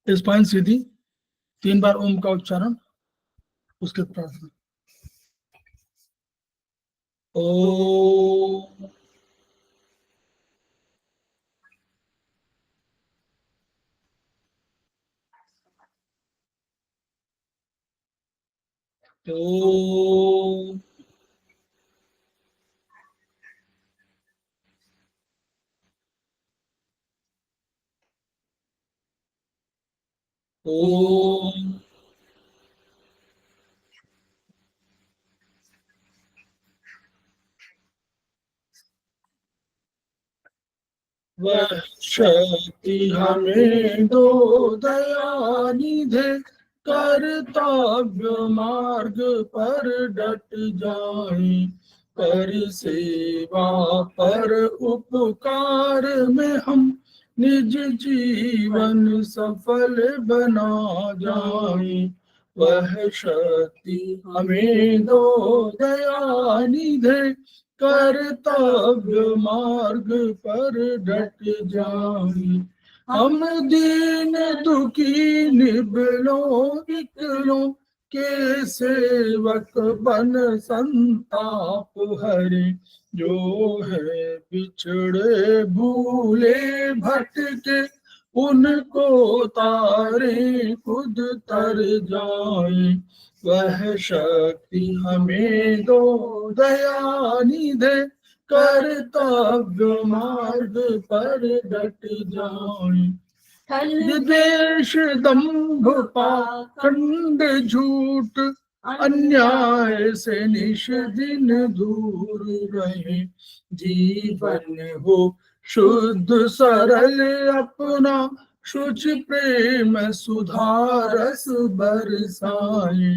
Spine सीधी, 3 बार ओम का उच्चारण, उसके प्रार्थना। ओम ओम ओम वह शक्ति हमें दो दयानिधे, कर्तव्य मार्ग पर डट जाए, कर सेवा पर उपकार में हम निज जीवन सफल बना जाए। वह शक्ति हमें दो दयानिधे, कर्तव्य मार्ग पर डट जाए। हम दीन दुखी निबलों विकलों के सेवक बन संताप हरे, जो है बिछड़े भूले भटके, उनको तारे खुद तर जाए। वह शक्ति हमें दो दयानिधे, कर्तव्य मार्ग पर डट जाए। द्वेष दंभ पाखंड झूठ अन्याय से निश दिन दूर रहे, जीवन हो शुद्ध सरल अपना, शुच प्रेम सुधारस बरसाए।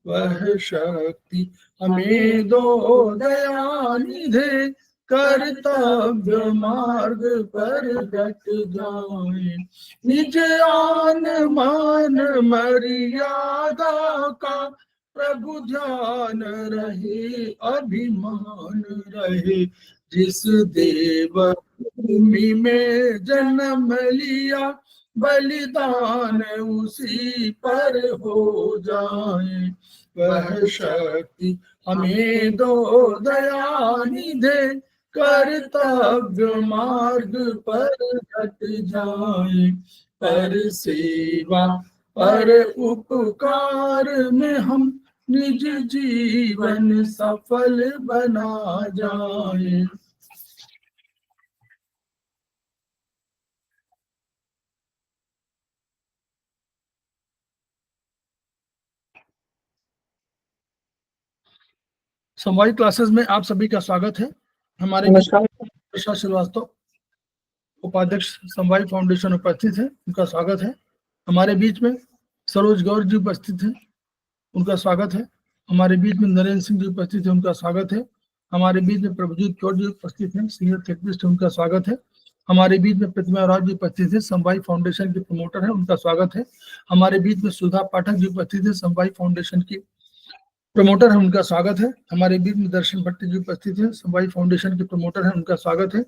वह शक्ति हमें दो दयानिधे, कर्तव्य मार्ग पर डट जाए। निज आन मान मर्यादा का प्रभु ध्यान रहे, अभिमान रहे, जिस देव भूमि में जन्म लिया, बलिदान उसी पर हो जाए। वह शक्ति हमें दो दयानिधे, कर्तव्य मार्ग पर डट जाए। पर सेवा पर उपकार में हम निज जीवन सफल बना जाए। समवायिक क्लासेस में आप सभी का स्वागत है। हमारे बीच श्रीवास्तव उपाध्यक्ष समवायिक फाउंडेशन उपस्थित है, उनका स्वागत है। हमारे बीच में सरोज गौर जी उपस्थित हैं, उनका स्वागत है। हमारे बीच में नरेंद्र सिंह जी उपस्थित है, उनका स्वागत है। हमारे बीच में प्रभुजीत कौर जी उपस्थित हैं, सीनियर थेरेपिस्ट है, उनका स्वागत है। हमारे बीच में प्रतिमा राज जी उपस्थित है, समवायिक फाउंडेशन के प्रमोटर है, उनका स्वागत है। हमारे बीच में सुधा पाठक जी उपस्थित है, समवायिक फाउंडेशन की प्रमोटर है, उनका स्वागत है। हमारे बीच में दर्शन भट्ट जी उपस्थित है, समवायिक फाउंडेशन के प्रमोटर है, उनका स्वागत है।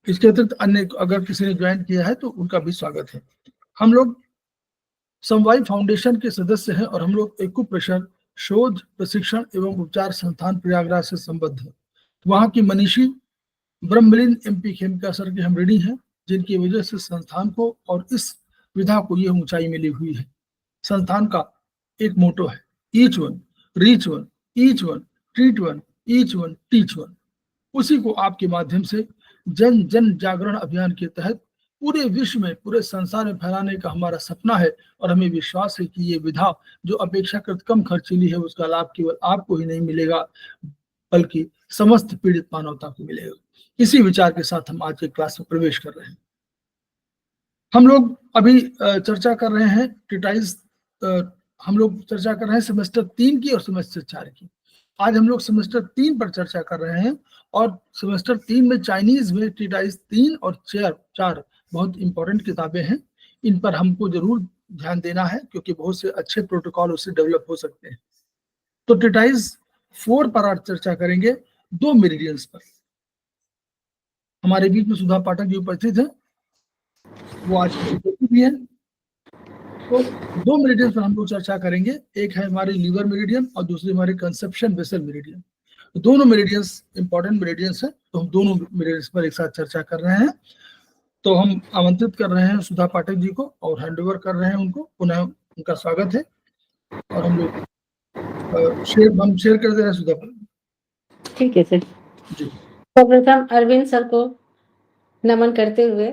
इसके अतिरिक्त अन्य अगर किसी ने ज्वाइन किया है तो उनका भी स्वागत है। हम लोग समवायिक फाउंडेशन के सदस्य हैं और हम लोग एक्यूप्रेशर शोध प्रशिक्षण एवं उपचार संस्थान प्रयागराज से संबद्ध है। वहाँ की मनीषी ब्रह्मलीन MP खेमका सर के हम ऋणी हैं, जिनकी वजह से संस्थान को और इस विधा को यह ऊंचाई मिली हुई है। संस्थान का एक मोटो है, each one reach one, each one treat one, each one teach one. उसी को आपके माध्यम से जन जन जागरण अभियान के तहत पूरे विश्व में, पूरे संसार में फैलाने का हमारा सपना है। और हमें विश्वास है कि ये विधा जो अपेक्षाकृत कम खर्चीली है, उसका लाभ केवल आपको ही नहीं मिलेगा, बल्कि समस्त पीड़ित मानवता को मिलेगा। इसी विचार के साथ हम आज के क्लास में प्रवेश कर रहे हैं। हम लोग अभी चर्चा कर रहे हैं टिटाइज, हम लोग चर्चा कर रहे हैं सेमेस्टर 3 की और सेमेस्टर 4 की। आज हम लोग सेमेस्टर 3 पर चर्चा कर रहे हैं और सेमेस्टर 3 में चाइनीज में टिटाइज 3 और 4 बहुत इंपॉर्टेंट किताबें हैं। इन पर हमको जरूर ध्यान देना है, क्योंकि बहुत से अच्छे प्रोटोकॉल उससे डेवलप हो सकते हैं। तो टिटाइज 4 पर आज चर्चा करेंगे 2 मेरिडियंस पर। हमारे बीच में सुधा पाठक जी उपस्थित हैं, वो आज की भी है। तो 2 मेरिडियन पर हम लोग चर्चा करेंगे, एक है हमारे लीवर मेरिडियन और दूसरी हमारे कंसेप्शन वेसल मेरिडियन। तो दोनों मेरिडियंस इंपॉर्टेंट मेरिडियंस हैं, तो हम दोनों मेरिडियंस पर एक साथ चर्चा कर रहे हैं। तो हम आमंत्रित कर रहे हैं सुधा पाठक जी को और हैंडओवर कर रहे हैं उनको, पुनः उनका स्वागत है। और हम लोग शेयर कर दे रहे हैं सुधा पाठक। ठीक है सर। जी, सर्वप्रथम अरविंद सर को नमन करते हुए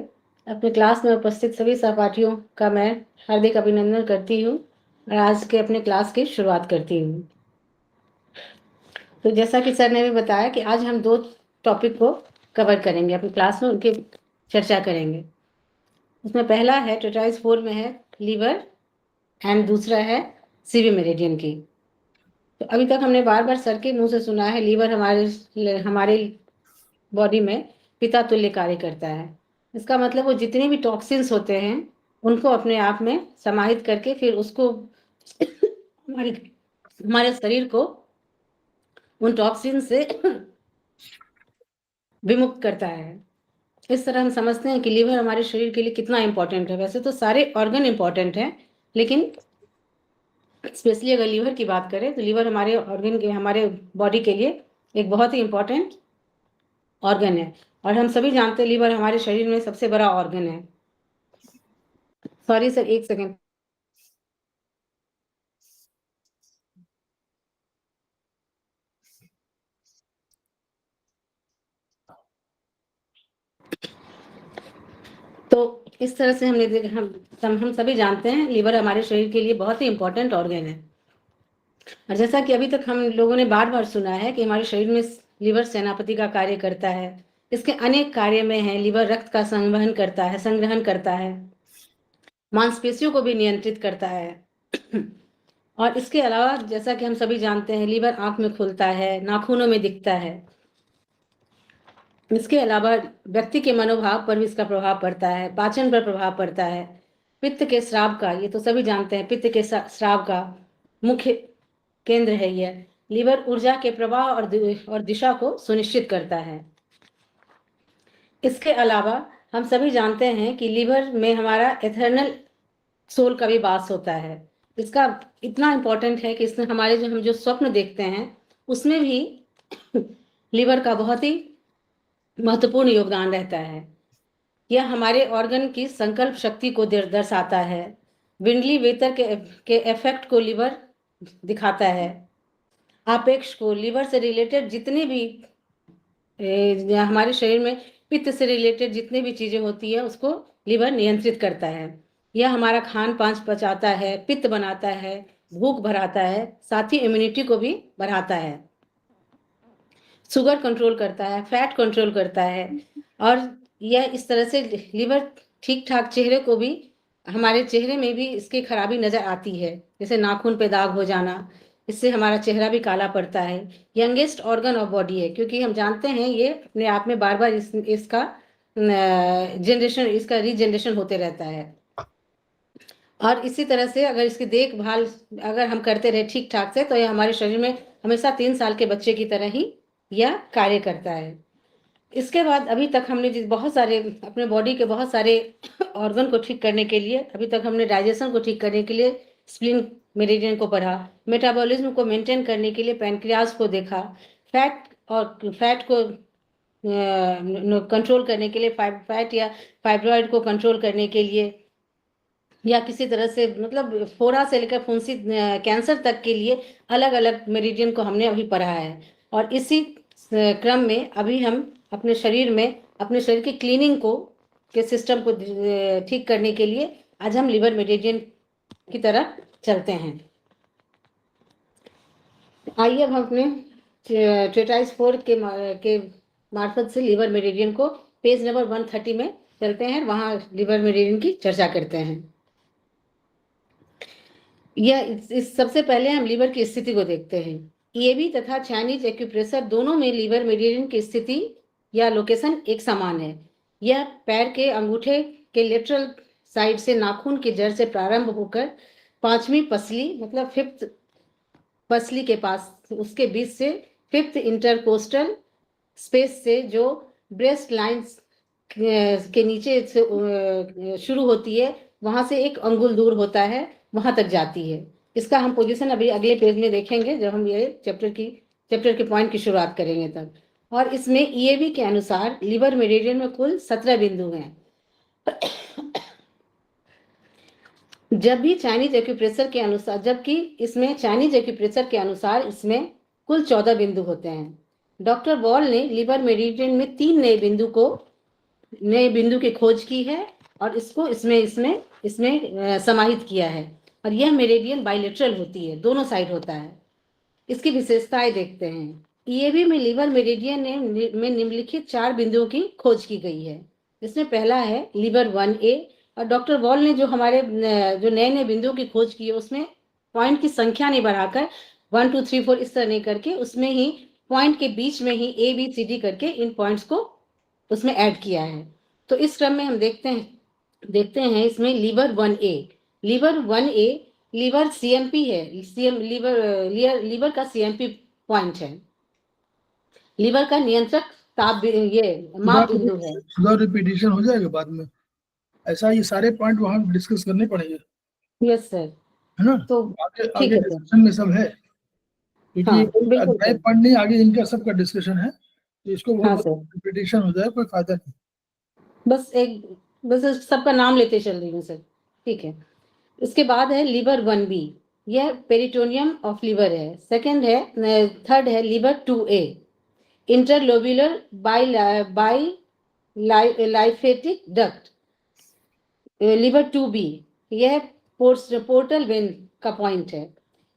अपने क्लास में उपस्थित सभी सहपाठियों का मैं हार्दिक अभिनंदन करती हूँ और आज के अपने क्लास की शुरुआत करती हूँ। तो जैसा कि सर ने भी बताया कि आज हम 2 टॉपिक को कवर करेंगे अपनी क्लास में, उनकी चर्चा करेंगे। उसमें पहला है ट्रेटाइज 4 में है लीवर एंड दूसरा है सीवी मेरिडियन की। तो अभी तक हमने बार बार सर के मुंह से सुना है लीवर हमारे बॉडी में पिता तुल्य कार्य करता है। इसका मतलब वो जितने भी टॉक्सिन्स होते हैं उनको अपने आप में समाहित करके फिर उसको हमारे शरीर को उन टॉक्सिन से विमुक्त करता है। इस तरह हम समझते हैं कि लीवर हमारे शरीर के लिए कितना इंपॉर्टेंट है। वैसे तो सारे ऑर्गन इंपॉर्टेंट हैं, लेकिन स्पेशली अगर लीवर की बात करें तो लीवर हमारे ऑर्गन के, हमारे बॉडी के लिए एक बहुत ही इंपॉर्टेंट ऑर्गन है। और हम सभी जानते हैं लीवर हमारे शरीर में सबसे बड़ा ऑर्गन है। Sorry sir, 1 second. तो इस तरह से हमने हम सभी जानते हैं लीवर हमारे शरीर के लिए बहुत ही इंपॉर्टेंट ऑर्गन है। और जैसा कि अभी तक हम लोगों ने बार बार सुना है कि हमारे शरीर में लीवर सेनापति का कार्य करता है। इसके अनेक कार्य में है। लीवर रक्त का संवहन करता है, संग्रहण करता है, मांसपेशियों को भी नियंत्रित करता है। और इसके अलावा जैसा कि हम सभी जानते हैं लीवर आंख में खुलता है, नाखूनों में दिखता है। इसके अलावा व्यक्ति के मनोभाव पर भी इसका प्रभाव पड़ता है, पाचन पर प्रभाव पड़ता है। पित्त के स्राव का, ये तो सभी जानते हैं, पित्त के स्राव का मुख्य केंद्र है यह। लीवर ऊर्जा के प्रवाह और दिशा को सुनिश्चित करता है। इसके अलावा हम सभी जानते हैं कि लीवर में हमारा एथर्नल सोल का भी वास होता है। इसका इतना इंपॉर्टेंट है कि इसमें हमारे हम जो स्वप्न देखते हैं उसमें भी लीवर का बहुत ही महत्वपूर्ण योगदान रहता है। यह हमारे ऑर्गन की संकल्प शक्ति को दर्शाता है। विंडली वेतर के इफेक्ट को लीवर दिखाता है। आपेक्ष को, लीवर से रिलेटेड जितने भी हमारे शरीर में पित्त से रिलेटेड जितने भी चीजें होती है उसको लीवर नियंत्रित करता है। यह हमारा खान पान पचाता है, पित्त बनाता है, भूख भराता है, साथ ही इम्यूनिटी को भी बढ़ाता है। शुगर कंट्रोल करता है, फैट कंट्रोल करता है। और यह इस तरह से लीवर ठीक ठाक चेहरे को भी, हमारे चेहरे में भी इसकी खराबी नजर आती है, जैसे नाखून पे दाग हो जाना, इससे हमारा चेहरा भी काला पड़ता है। यंगेस्ट ऑर्गन ऑफ बॉडी है, क्योंकि हम जानते हैं ये अपने आप में बार बार इसका रीजनरेशन होते रहता है। और इसी तरह से अगर इसकी देखभाल अगर हम करते रहे ठीक ठाक से, तो यह हमारे शरीर में हमेशा 3 साल के बच्चे की तरह ही यह कार्य करता है। इसके बाद अभी तक हमने बहुत सारे अपने बॉडी के बहुत सारे ऑर्गन को ठीक करने के लिए, अभी तक हमने डाइजेशन को ठीक करने के लिए स्प्लीन मेरिडियन को पढ़ा, मेटाबॉलिज्म को मेंटेन करने के लिए पैनक्रियाज को देखा, फैट को कंट्रोल करने के लिए फैट या फाइब्रॉइड को कंट्रोल करने के लिए, या किसी तरह से मतलब फोड़ा से लेकर फुंसी कैंसर तक के लिए अलग अलग मेरिडियन को हमने अभी पढ़ा है। और इसी क्रम में अभी हम अपने शरीर की क्लीनिंग को के सिस्टम को ठीक करने के लिए आज हम लीवर मेरिडियन की तरफ चलते हैं। आइए अब हम अपने ट्रेटाइज 4 के मार्फत से लीवर मेरिडियन को पेज नंबर 130 में चलते हैं, वहां लीवर मेरिडियन की चर्चा करते हैं। इस सबसे पहले हम लीवर की स्थिति को देखते हैं। ईएबी तथा चाइनीज एक्यूप्रेशर दोनों में लीवर मेरिडियन की स्थिति या लोकेशन एक समान है। यह पैर के अंगूठे के लेटरल साइड से नाखून की जड़ से प्रारंभ होकर 5वीं पसली मतलब 5th पसली के पास उसके बीच से 5th इंटरकोस्टल स्पेस से जो ब्रेस्ट लाइंस के नीचे से शुरू होती है, वहां से 1 अंगुल दूर होता है, वहां तक जाती है। इसका हम पोजीशन अभी अगले पेज में देखेंगे जब हम ये चैप्टर के पॉइंट की शुरुआत करेंगे तब। और इसमें ईएवी के अनुसार लिवर मेरिडियन में कुल 17 बिंदु हैं। जबकि चाइनीज एक्यूप्रेशर के अनुसार इसमें कुल 14 बिंदु होते हैं। डॉक्टर बॉल ने लिवर मेरिडियन में 3 नए बिंदु की खोज की है और इसको इसमें समाहित किया है। और यह मेरिडियन बाइलेटरल होती है, दोनों साइड होता है। इसकी विशेषताएं देखते हैं। ईएवी में लिवर मेरिडियन में निम्नलिखित 4 बिंदुओं की खोज की गई है। इसमें पहला है लिवर 1A, और डॉक्टर वॉल ने जो हमारे जो नए बिंदुओं की खोज की है उसमें पॉइंट की संख्या नहीं बढ़ाकर 1 2 3 4 इस तरह नहीं करके उसमें ही पॉइंट के बीच में ही ABCD करके इन पॉइंट्स को उसमें ऐड किया है। तो इस क्रम में हम देखते हैं इसमें लिवर 1A लिवर CMP है, लिवर का CMP पॉइंट है। लिवर का नियंत्रक ताप माप बिंदु है। रिपीटिशन हो जाएगा बाद में, ऐसा ये सारे पॉइंट वहां डिस्कस करने पड़ेंगे। यस सर, है ना? तो आगे डिस्कशन में सब है, क्योंकि हाँ, ये कोई अध्याय पॉइंट नहीं, आगे इनका सबका डिस्कशन है, तो इसको बहुत रिपीटिशन हो जाए कोई फायदा नहीं। बस सबका नाम लेते चल रही हूँ सर, ठीक है। इसके बाद है लिवर 1B, यह पेरिटोनियम ऑफ लिवर है। थर्ड है liver 2A, interlobular biliphatic duct. Liver 2B, यह पोर्टल वेन का पॉइंट है।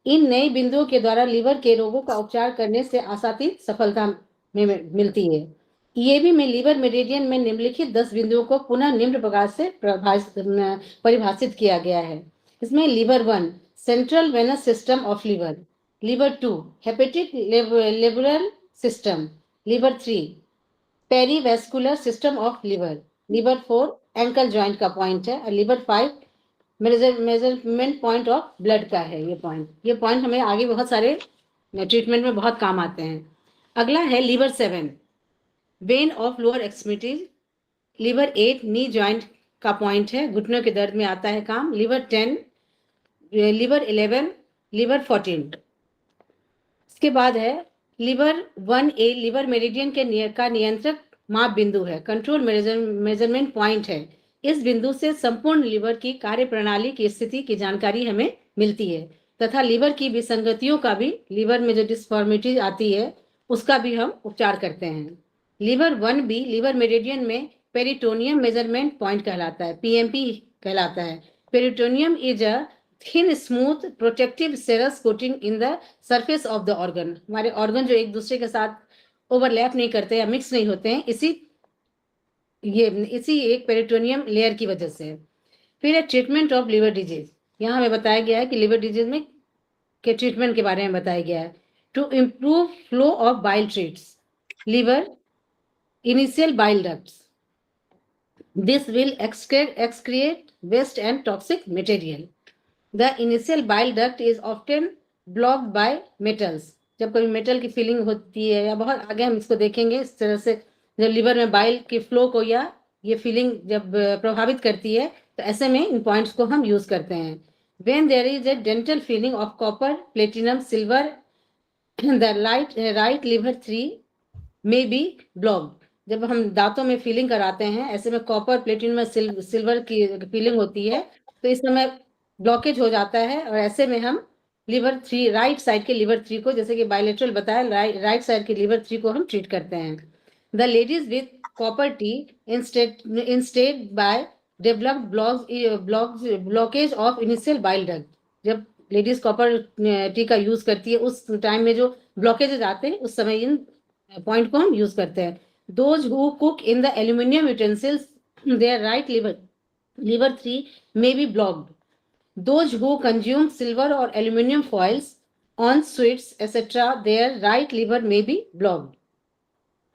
इन नए बिंदुओं के द्वारा लिवर के रोगों का उपचार करने से आशातीत सफलता मिलती है। ईएवी में लिवर मेरिडियन में निम्नलिखित 10 बिंदुओं को पुनः निम्न प्रकार से परिभाषित किया गया है। इसमें liver 1 central venous system of liver, liver 2 hepatic liberal system, liver 3 perivascular system of liver, liver 4 ankle joint का पॉइंट है, और liver 5 measurement point of blood का है। ये पॉइंट हमें आगे बहुत सारे ट्रीटमेंट में बहुत काम आते हैं। अगला है liver 7 when of lower extremities, liver 8 knee joint का पॉइंट है, घुटनों के दर्द में आता है काम, लिवर 10, लिवर 11, लिवर 14। इसके बाद है लिवर 1A, लिवर मेरिडियन का नियंत्रक माप बिंदु है, कंट्रोल मेजरमेंट पॉइंट है। इस बिंदु से संपूर्ण लिवर की कार्य प्रणाली की स्थिति की जानकारी हमें मिलती है तथा लिवर की विसंगतियों का भी, लिवर में जो डिस्फॉर्मिटी आती है उसका भी हम उपचार करते हैं। लिवर 1B लिवर मेरिडियन में पेरिटोनियम मेजरमेंट पॉइंट कहलाता है, PMP कहलाता है। Peritoneum is a thin smooth protective serous coating in the surface of the organ. हमारे ऑर्गन जो एक दूसरे के साथ ओवरलैप नहीं करते या मिक्स नहीं होते हैं, इसी एक पेरिटोनियम लेयर की वजह से। फिर है ट्रीटमेंट ऑफ लिवर डिजीज। यहाँ हमें बताया गया है कि लिवर डिजीज में के ट्रीटमेंट के बारे में बताया गया है। To improve flow of bile treats liver initial bile ducts, this will excrete waste and toxic material. The initial bile duct is often blocked by metals. जब कभी मेटल की फीलिंग होती है या बहुत आगे हम इसको देखेंगे, इस तरह से जब लिवर में बाइल की फ्लो को या ये फीलिंग जब प्रभावित करती है तो ऐसे में इन पॉइंट्स को हम यूज करते हैं। When there is a dental feeling of copper, platinum, silver, the right liver 3 may be blocked. जब हम दांतों में फीलिंग कराते हैं, ऐसे में कॉपर, प्लेटिनम, सिल्वर की फीलिंग होती है तो इस समय ब्लॉकेज हो जाता है, और ऐसे में हम लिवर 3 राइट साइड के लिवर 3 को, जैसे कि बायलेटरल बताया, राइट साइड के लिवर 3 को हम ट्रीट करते हैं। The ladies with copper T instead by developed blockage of initial bile duct. जब लेडीज कॉपर टी का यूज करती है उस टाइम में जो ब्लॉकेजेस आते हैं उस समय इन पॉइंट को हम यूज करते हैं। Those who cook in the aluminium utensils, their right liver 3 may be blocked. Those who consume silver or aluminium foils on sweets etc., their right liver may be blocked.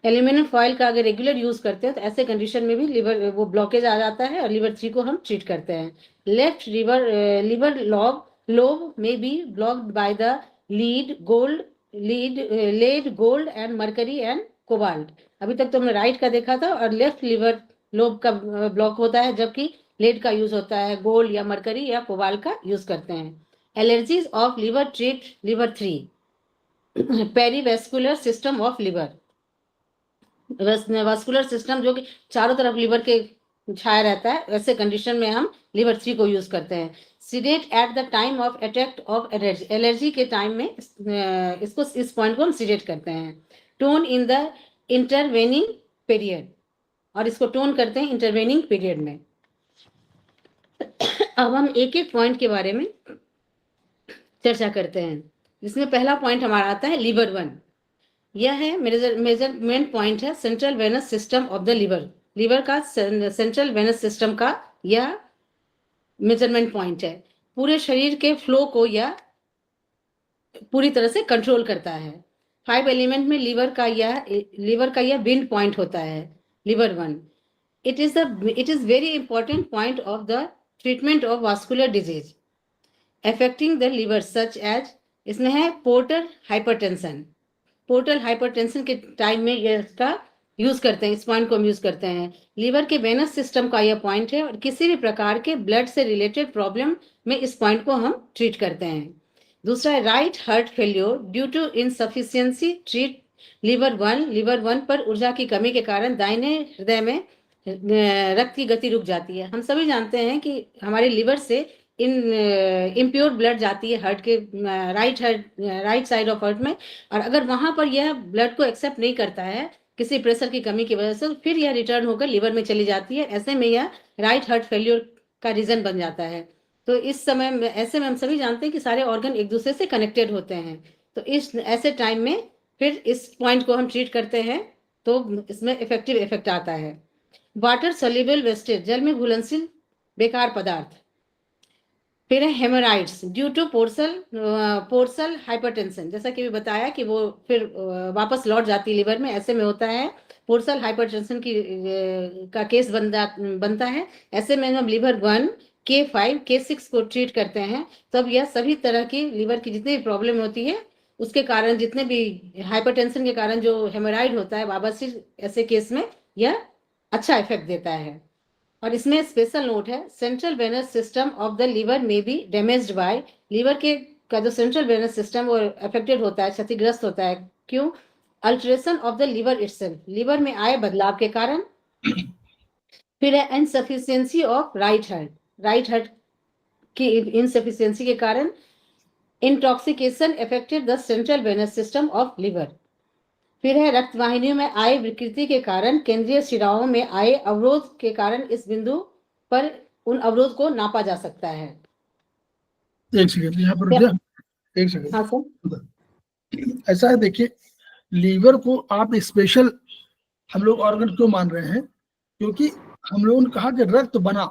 Aluminium foil का अगर regular use करते हैं तो ऐसे condition में भी liver वो blockage आ जाता है और लिवर 3 को हम ट्रीट करते हैं। लेफ्ट लिवर लोब में be blocked by the lead, gold lead, gold and mercury and cobalt. अभी तक तो हमने राइट का देखा था, और लेफ्ट लिवर लोब का ब्लॉक होता है, जबकि लेड का यूज होता है, गोल्ड या मरकरी या कोबाल्ट का यूज करते हैं। Allergies of liver treat liver 3, perivascular system of liver, vascular system जो कि चारों तरफ लिवर के छाया रहता है, वैसे कंडीशन में हम लिवर 3 को यूज करते हैं। Seeded at the time of attack of allergy, allergy के टाइम में इसको, इस पॉइंट को हम सीडेट करते हैं। Tone in the intervening period, और इसको टोन करते हैं इंटरवेनिंग पीरियड में। अब हम एक एक पॉइंट के बारे में चर्चा करते हैं, जिसमें पहला पॉइंट हमारा आता है लिवर 1। यह है मेजरमेंट पॉइंट है central venous system of the liver. Liver का सेंट्रल वेनस सिस्टम का यह मेजरमेंट पॉइंट है। पूरे शरीर के फ्लो को यह पूरी तरह से कंट्रोल करता है। 5 एलिमेंट में लिवर का यह बिंड पॉइंट होता है, liver 1। It is very important point of the treatment of vascular disease affecting the liver such as, इसमें है पोर्टल हाइपरटेंशन। पोर्टल हाइपरटेंशन के टाइम में यह इसका यूज करते हैं, इस पॉइंट को हम यूज करते हैं। लिवर के वेनस सिस्टम का यह पॉइंट है, और किसी भी प्रकार के ब्लड से रिलेटेड प्रॉब्लम में इस पॉइंट को हम ट्रीट करते हैं। दूसरा है right heart failure due to insufficiency treat liver 1। Liver 1 पर ऊर्जा की कमी के कारण दाहिने हृदय में रक्त की गति रुक जाती है। हम सभी जानते हैं कि हमारे लिवर से इम्प्योर ब्लड जाती है हार्ट के राइट साइड ऑफ हार्ट में, और अगर वहां पर यह ब्लड को एक्सेप्ट नहीं करता है किसी प्रेशर की कमी की वजह से, तो फिर यह रिटर्न होकर लिवर में चली जाती है। ऐसे में यह राइट हार्ट फेल्योर का रीजन बन जाता है। तो इस समय में, ऐसे में हम सभी जानते हैं कि सारे ऑर्गन एक दूसरे से कनेक्टेड होते हैं। तो इस ऐसे टाइम में फिर इस पॉइंट को हम ट्रीट करते हैं, तो इसमें इफेक्टिव इफेक्ट आता है। वाटर सोल्यूबल वेस्टेज, जल में बेकार पदार्थ। फिर है हेमोराइड्स ड्यू टू पोर्सल हाइपरटेंशन, जैसा कि भी बताया कि वो फिर वापस लौट जाती है लिवर में। ऐसे में होता है पोर्सल हाइपरटेंशन का केस बनता है। ऐसे में हम लिवर 1, K5, K6 को ट्रीट करते हैं, तब यह सभी तरह की लिवर की जितनी भी प्रॉब्लम होती है उसके कारण, जितने भी हाइपरटेंशन के कारण जो हेमोराइड होता है वाबसिर, ऐसे केस में यह अच्छा इफेक्ट देता है। और इसमें स्पेशल नोट है, central venous system of the liver में बी डैमेज्ड बाय, लिवर का जो सेंट्रल वेनस सिस्टम वो अफेक्टेड होता है, क्षतिग्रस्त होता है। क्यों? Alteration of the liver itself, liver में आए बदलाव के कारण। फिर है इनसफिशियंसी ऑफ राइट हार्ट की इनसफिशियंसी के कारण intoxication affected the central venous system of liver. फिर है रक्त वाहिनियों में आए विकृति के कारण, केंद्रीय शिराओं में आए अवरोध के कारण इस बिंदु पर उन अवरोध को नापा जा सकता है। एक सेकंड यहाँ पर रुक, एक सेकंड। हाँ सर। ऐसा है, देखिए लीवर को आप स्पेशल हम लोग ऑर्गन क्यों मान रहे हैं? क्योंकि हम लोगों ने कहा कि रक्त बना,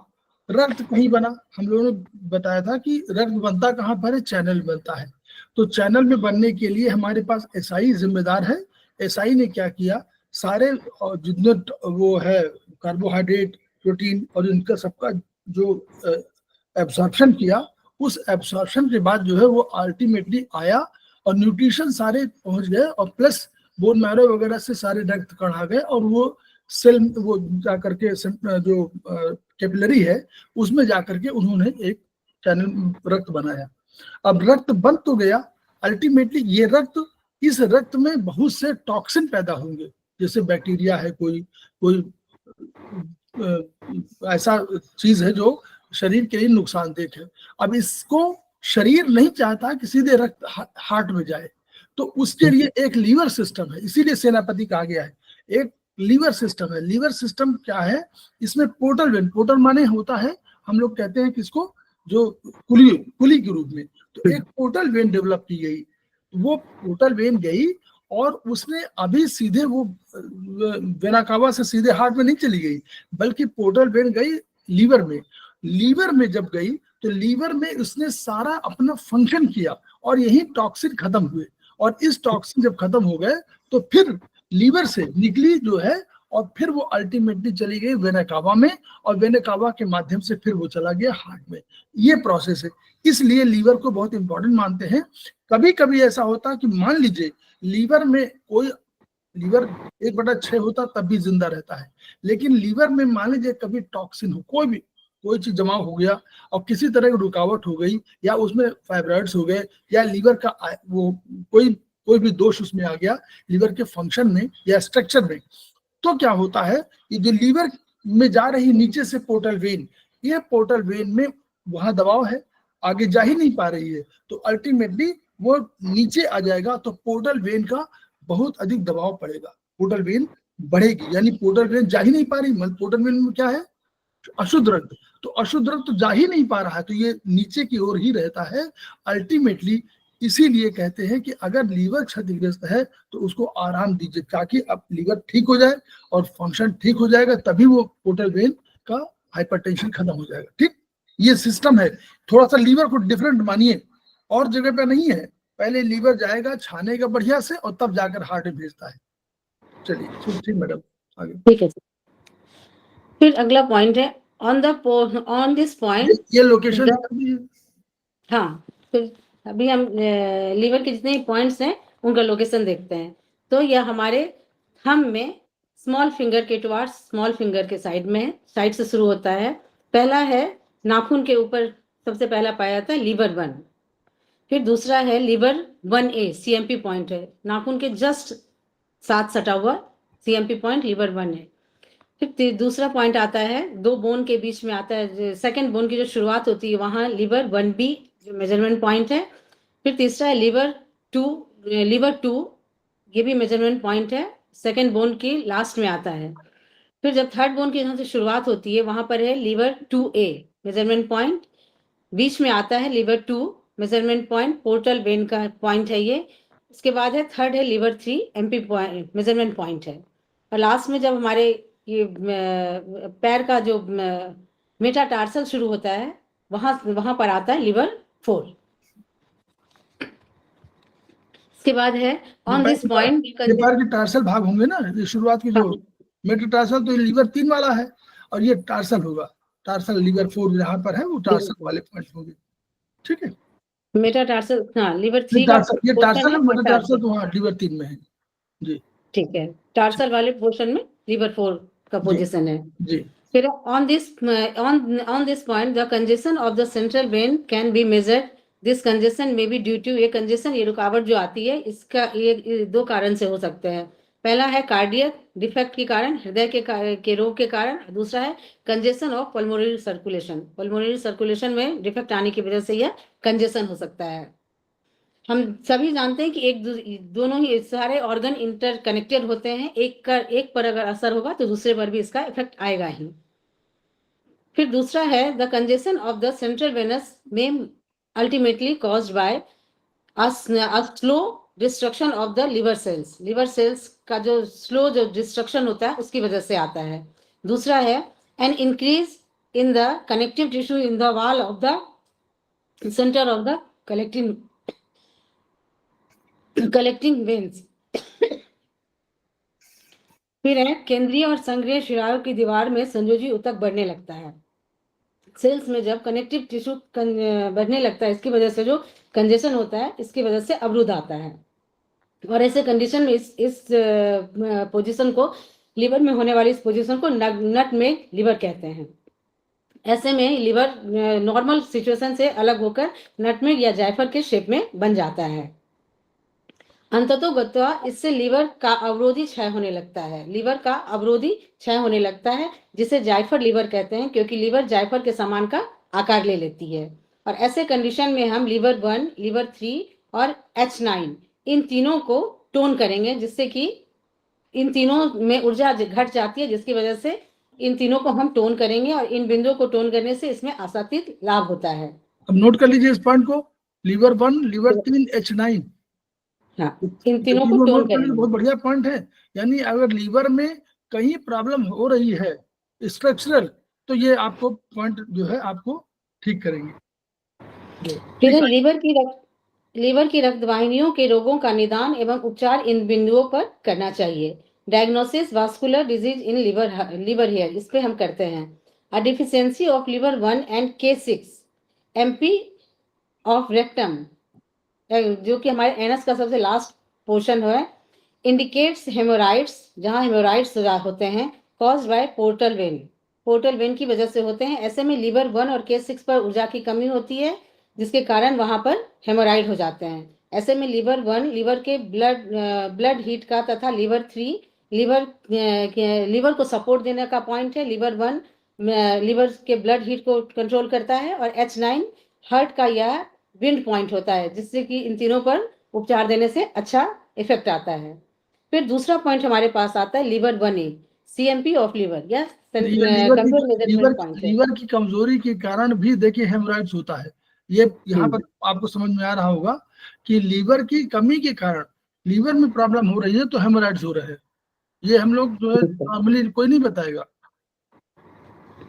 रक्त कहीं बना, हम लोगों ने बताया था कि रक्त बनता कहाँ पर है? चैनल बनता है। तो चैनल में बनने के लिए हमारे पास एसआई जिम्मेदार है। एसआई ने क्या किया, सारे जितने वो है कार्बोहाइड्रेट, प्रोटीन और इनका सबका जो एब्सॉर्प्शन किया, उस एब्सॉर्प्शन के बाद जो है वो अल्टीमेटली आया और न्यूट्रिशन सारे पहुंच गए, और प्लस बोन मैरो वगैरह से सारे रक्त कण आ गए, और वो सेल वो जाकर के जो कैपिलरी है उसमें जाकर के उन्होंने एक चैनल रक्त बनाया। अब रक्त बन तो गया, अल्टीमेटली ये रक्त, इस रक्त में बहुत से टॉक्सिन पैदा होंगे, जैसे बैक्टीरिया है, कोई ऐसा चीज है जो शरीर के लिए नुकसानदेह है। अब इसको शरीर नहीं चाहता कि सीधे रक्त हार्ट में जाए, तो उसके लिए एक लीवर सिस्टम है, इसीलिए सेनापति कहा गया है। एक लीवर सिस्टम है। लीवर सिस्टम क्या है? इसमें पोर्टल वेन, पोर्टल माने होता है, हम लोग कहते हैं किसको, जो कुली के रूप में। तो एक पोर्टल वेन डेवलप की गई, वो पोर्टल वेन गई और उसने अभी सीधे वो वेना कावा से सीधे हार्ट में नहीं चली गई, बल्कि पोर्टल वेन गई लीवर में। लीवर में जब गई तो लीवर में उसने सारा अपना फंक्शन किया, और यही टॉक्सिन खत्म हुए। और इस टॉक्सिन जब खत्म हो गए तो फिर लीवर से निकली जो है और फिर वो अल्टीमेटली चली गई वेना कावा में, और वेना कावा के माध्यम से फिर वो चला गया हार्ट में। ये प्रोसेस है, इसलिए लीवर को बहुत इंपॉर्टेंट मानते हैं। कभी कभी ऐसा होता है कि मान लीजिए लीवर में कोई, लीवर 1/6 होता तब भी जिंदा रहता है, लेकिन लीवर में मान लीजिए कभी टॉक्सिन हो, कोई चीज जमा हो गया और किसी तरह की रुकावट हो गई, या उसमें फाइब्रॉइड्स हो गए, या लीवर का वो कोई भी दोष उसमें आ गया लीवर के फंक्शन में या स्ट्रक्चर में, तो क्या होता है, ये जो लीवर में जा रही नीचे से पोर्टल वेन, ये पोर्टल वेन में वहां दबाव है, आगे जा ही नहीं पा रही है, तो अल्टीमेटली वो नीचे आ जाएगा, तो पोर्टल वेन का बहुत अधिक दबाव पड़ेगा, पोर्टल वेन बढ़ेगी, यानी पोर्टल वेन जा ही नहीं पा रही। मतलब पोर्टल वेन में क्या है, अशुद्ध रक्त, तो अशुद्ध रक्त तो जा ही नहीं पा रहा है, तो ये नीचे की ओर ही रहता है अल्टीमेटली। इसीलिए कहते हैं कि अगर लीवर क्षतिग्रस्त है तो उसको आराम दीजिए, ताकि अब लीवर ठीक हो जाए और फंक्शन ठीक हो जाएगा, तभी वो पोर्टल वेन का हाइपरटेंशन खत्म हो जाएगा। ठीक, ये सिस्टम है। थोड़ा सा लीवर को डिफरेंट मानिए, और जगह पे नहीं है, पहले लीवर जाएगा छाने का बढ़िया से और तब जाकर हार्ट में भेजता है। चलिए ठीक मैडम, आगे। ठीक है। फिर अगला पॉइंट है ऑन दिस पॉइंट, ये लोकेशन हाँ, फिर अभी हम लीवर के जितने पॉइंट्स हैं उनका लोकेशन देखते हैं। तो यह हमारे थंब में स्मॉल फिंगर के टुवार्ड्स स्मॉल फिंगर के साइड में, साइड से शुरू होता है। पहला है नाखून के ऊपर, सबसे पहला पाया जाता है लीवर 1। फिर दूसरा है लीवर 1A, CMP पॉइंट है, नाखून के जस्ट साथ सटा हुआ CMP पॉइंट लीवर 1 है। फिर दूसरा पॉइंट आता है, दो बोन के बीच में आता है, सेकंड बोन की जो शुरुआत होती है वहां लीवर 1B जो मेजरमेंट पॉइंट है। फिर तीसरा है लीवर 2, ये भी मेजरमेंट पॉइंट है, सेकंड बोन की लास्ट में आता है। फिर जब थर्ड बोन की यहाँ से शुरुआत होती है वहां पर है लीवर 2A मेजरमेंट पॉइंट, बीच में आता है liver 2 measurement point, portal vein का पॉइंट है ये। इसके बाद है थर्ड है liver 3 MP point, measurement point है। और लास्ट में जब हमारे ये पैर का जो मेटाटार्सल शुरू होता है वहां पर आता है लीवर 4। इसके बाद है ऑन दिस पॉइंट, पैर के टार्सल भाग होंगे ना, ये शुरुआत की जो मेटाटार्सल, तो लीवर 3 वाला है, और ये टार्सल होगा, टार्सल लीवर 4 जहां पर है वो टार्सल वाले पॉइंट होंगे। ठीक है, मेटाटार्सल, हाँ, लीवर 3 का ये टार्सल है, और मेटाटार्सल तो वहाँ लीवर 3 में है जी। ठीक है, टार्सल वाले पोर्शन में लीवर 4 का पोजीशन है जी। फिर on this point the congestion of the central vein can be measured. This congestion में बी ड्यू टू, ये कंजेशन, ये रुकावट जो आती है, इसका ये दो कारण से हो सकते हैं। पहला है कार्डियक डिफेक्ट के कारण, हृदय के रोग के कारण। दूसरा है congestion of pulmonary circulation, pulmonary circulation में डिफेक्ट आने की वजह से यह कंजेशन हो सकता है। हम सभी जानते हैं कि दोनों ही सारे ऑर्गन इंटरकनेक्टेड होते हैं, एक पर अगर असर होगा तो दूसरे पर भी इसका इफेक्ट आएगा ही। फिर दूसरा है the congestion of the central venous में ultimately caused by a slow destruction of the liver cells, liver cells का जो स्लो जो डिस्ट्रक्शन होता है उसकी वजह से आता है। दूसरा है an increase in the connective tissue in the wall of the centre of the collecting veins. फिर है केंद्रीय और संग्रह शिराओं की दीवार में संयोजी ऊतक बढ़ने लगता है। सेल्स में जब कनेक्टिव टिश्यू बढ़ने लगता है, इसकी वजह से जो कंजेशन होता है, इसकी वजह से अवरुद्ध आता है। और ऐसे कंडीशन में इस पोजीशन को, लिवर में होने वाली इस पोजीशन को नट में लिवर कहते हैं। ऐसे में लिवर नॉर्मल सिचुएशन से अलग होकर नटमेग या जायफल के शेप में बन जाता है। अंततोगत्वा इससे लिवर का अवरोधी क्षय होने लगता है, लिवर का अवरोधी क्षय होने लगता है, जिसे जायफल लिवर कहते हैं, क्योंकि लिवर जायफल के समान का आकार ले लेती है। और ऐसे कंडीशन में हम लिवर 1, लिवर 3 और H9 इन तीनों को टोन करेंगे, जिससे कि इन तीनों में ऊर्जा घट जाती है, जिसकी वजह से इन तीनों को हम टोन करेंगे, और इन बिंदुओं को टोन करने से इसमें आशातीत लाभ होता है। अब नोट कर लीजिए इस पॉइंट को, लिवर 1, लिवर 3, H9, हाँ, इन तीनों को टोन करेंगे। बहुत बढ़िया पॉइंट है। यानी अगर लीवर में कहीं प्रॉब्लम हो रही है स्ट्रक्चरल, तो ये आपको पॉइंट जो है आपको ठीक करेंगे। फिर लीवर की रक्त वाहिनियों के रोगों का निदान एवं उपचार इन बिंदुओं पर करना चाहिए। Diagnosis vascular disease in liver here, इस पे हम करते हैं। A deficiency of liver 1 and K6 MP of rectum, जो कि हमारे एनस का सबसे लास्ट पोर्शन है, इंडिकेट्स हेमोराइड्स, जहां हेमोराइड्स होते हैं, कॉज्ड बाय पोर्टल वेन की वजह से होते हैं। ऐसे में लिवर 1 और K6 पर ऊर्जा की कमी होती है, जिसके कारण वहां पर हेमोराइड हो जाते हैं। ऐसे में लिवर 1 लिवर के ब्लड हीट का तथा लिवर 3 लिवर को सपोर्ट देने का पॉइंट है। लिवर 1 लिवर के ब्लड हीट को कंट्रोल करता है, और H9 हार्ट का यह विंड पॉइंट होता है, जिससे कि इन तीनों पर उपचार देने से अच्छा इफेक्ट आता है। फिर दूसरा पॉइंट हमारे पास आता है liver 1A, CMP of liver, या कंट्रोल मेजरमेंट पॉइंट है। लीवर की कमजोरी के कारण भी देखिए हेमोराइड्स होता है। ये यहाँ पर आपको समझ में आ रहा होगा कि लीवर की कमी के कारण लीवर में प्रॉब्लम हो रही है तो हेमोराइड्स हो रहे हैं। ये हम लोग जो है नॉर्मली कोई नहीं बताएगा,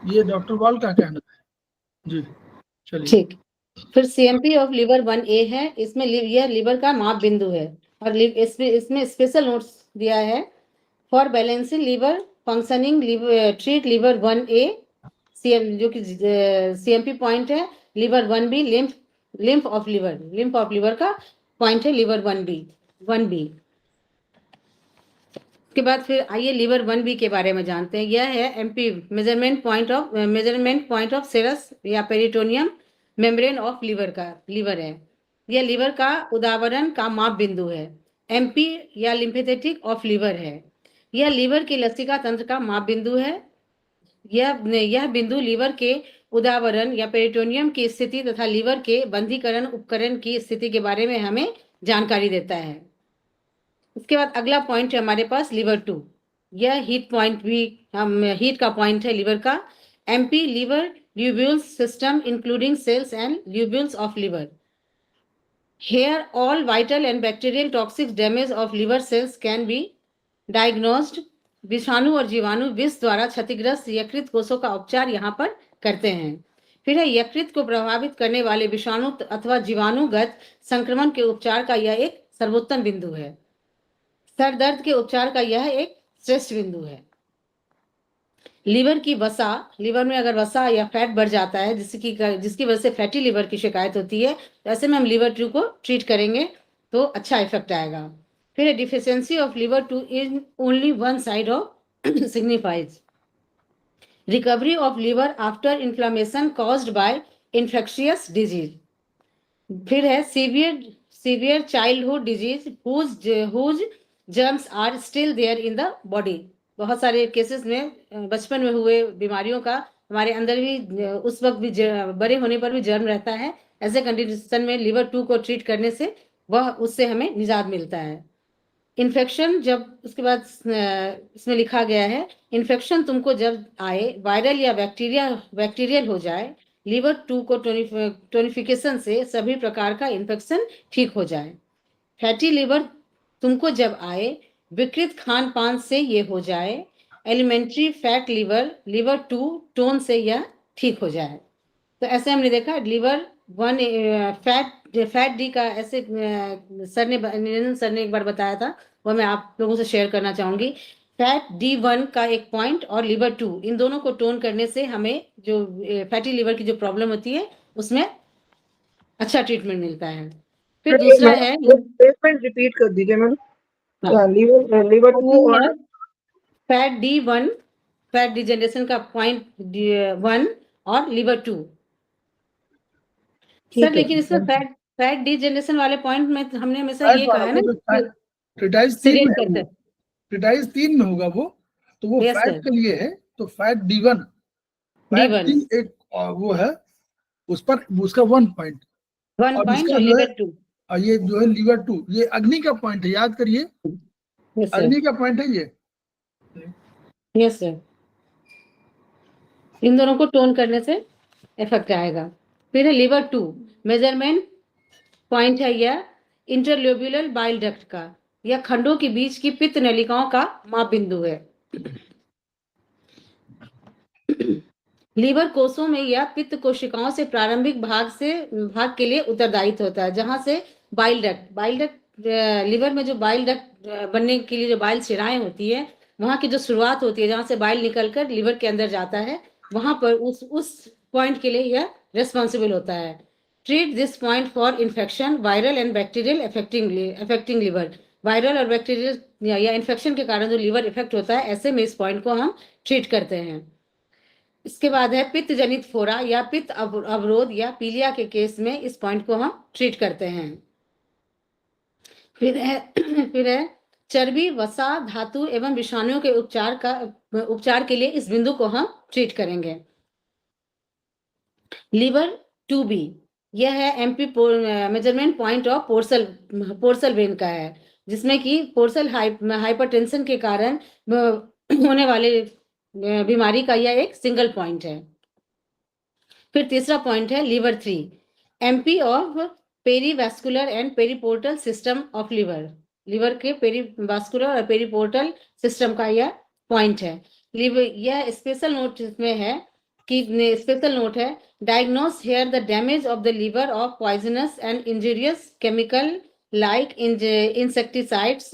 ये डॉक्टर वॉल का कहना है जी। चलिए ठीक, फिर CMP ऑफ लिवर 1A है, इसमें यह लिवर का माप बिंदु है, और इसमें स्पेशल नोट्स दिया है। For balancing liver functioning treat liver 1A जो कि CMP पॉइंट है। Liver 1B lymph of liver का पॉइंट है लिवर 1B। के बाद फिर आइए लिवर 1B के बारे में जानते हैं। यह है MP मेजरमेंट पॉइंट ऑफ सेरस या पेरिटोनियम मेम्ब्रेन ऑफ लिवर है। यह लिवर का उदावरण का माप बिंदु है। MP या लिम्फेटिक ऑफ लिवर है। यह लिवर की लसिका तंत्र का माप बिंदु है। यह बिंदु लिवर के उदावरण या पेरिटोनियम की स्थिति तथा लिवर के बंधीकरण उपकरण की स्थिति के बारे में हमें जानकारी देता है। इसके बाद अगला पॉइंट है हमारे पास लिवर 2। यह हीट पॉइंट भी हीट का पॉइंट है लिवर का। MP liver lobules system including cells and lobules of liver. Here all vital and bacterial toxic damage of liver cells can be diagnosed। विषाणु और जीवाणु विष द्वारा क्षतिग्रस्त यकृत कोषों का उपचार यहाँ पर करते हैं। फिर है यकृत को प्रभावित करने वाले विषाणु अथवा जीवाणुगत संक्रमण के उपचार का यह एक सर्वोत्तम बिंदु है। सर दर्द के उपचार का यह एक श्रेष्ठ बिंदु है। लिवर में अगर वसा या फैट बढ़ जाता है, जिसकी वजह से फैटी लिवर की शिकायत होती है, तो ऐसे में हम लिवर 2 को ट्रीट करेंगे तो अच्छा इफेक्ट आएगा। फिर deficiency of liver 2 in only one side of signifies recovery of liver after inflammation caused by infectious disease. फिर है severe childhood disease whose germs are still there in the body. बहुत सारे cases में बचपन में हुए बीमारियों का हमारे अंदर भी उस वक्त भी बड़े होने पर भी जर्म रहता है। ऐसे कंडीशन में लिवर 2 को ट्रीट करने से उससे हमें निजात मिलता है। इन्फेक्शन, जब उसके बाद इसमें लिखा गया है, इन्फेक्शन तुमको जब आए, वायरल या बैक्टीरियल हो जाए, लिवर 2 को टोनिफिकेशन से सभी प्रकार का इन्फेक्शन ठीक हो जाए। फैटी लिवर तुमको जब आए, विकृत खान पान से ये हो जाए, एलिमेंट्री फैट लिवर 2 टोन से यह ठीक हो जाए। तो ऐसे हमने देखा लिवर 1 फैट डी का ऐसे निरंजन सर ने एक बार बताया था, वो मैं आप लोगों से शेयर करना चाहूंगी। फैट D1 का एक पॉइंट और लिवर 2, इन दोनों को टोन करने से हमें जो फैटी लिवर की जो प्रॉब्लम होती है उसमें अच्छा ट्रीटमेंट मिलता है। फिर दूसरा है स्टेटमेंट रिपीट कर दीजिए मैम। लिवर 2 और फैट D1, फैट डिजेनरेशन का पॉइंट 1 और लिवर 2। सर लेकिन इसमें फैट डिजेनरेशन वाले पॉइंट में हमने हमेशा ये कहा है ना, ट्रिटाइज 3 में होगा वो, तो वो फैट के लिए है। तो फैट D1 एक वो है, उस पर उसका 1 पॉइंट और लिवर 2, ये जो है लिवर 2 ये अग्नि का पॉइंट है, याद करिए। अग्नि का पॉइंट है ये। यस सर, इन दोनों को टोन करने से इफेक्ट आएगा। फिर है लिवर 2 मेजरमेंट पॉइंट है यह इंटरलोब्यूलर बाइल डक्ट का, यह खंडों के बीच की पित्त नलिकाओं का माप बिंदु है। लिवर कोषों में यह पित्त कोशिकाओं से प्रारंभिक भाग के लिए उत्तरदायित्व होता है, जहां से बाइल डक्ट लिवर में जो बाइल डक्ट बनने के लिए जो बाइल शिराएं होती है, वहां की जो शुरुआत होती है, जहां से बाइल निकलकर लिवर के अंदर जाता है, वहां पर उस पॉइंट के लिए यह रेस्पॉन्सिबल होता है। Treat this point for infection viral and bacterial affecting liver. Viral और बैक्टीरियल या इन्फेक्शन के कारण जो लिवर इफेक्ट होता है, ऐसे में इस पॉइंट को हम ट्रीट करते हैं। इसके बाद है पित्त जनित फोरा या पित्त अवरोध या पीलिया के केस में इस पॉइंट को हम ट्रीट करते हैं। फिर है चर्बी, वसा, धातु एवं विषाणुओं के उपचार के लिए इस बिंदु को हम ट्रीट करेंगे। लिवर 2B, यह है MP measurement point of portal vein का है, जिसमें कि पोर्सल हाइपरटेंशन के कारण होने वाले बीमारी का यह एक सिंगल पॉइंट है। फिर तीसरा पॉइंट है liver 3, MP of perivascular and periportal system of liver. Liver के पेरीवास्कुलर और पेरीपोर्टल सिस्टम का यह पॉइंट है। लिवर यह स्पेशल नोट इसमें है कि स्पेशल नोट है, diagnose here the damage of the liver of poisonous and injurious chemical like insecticides,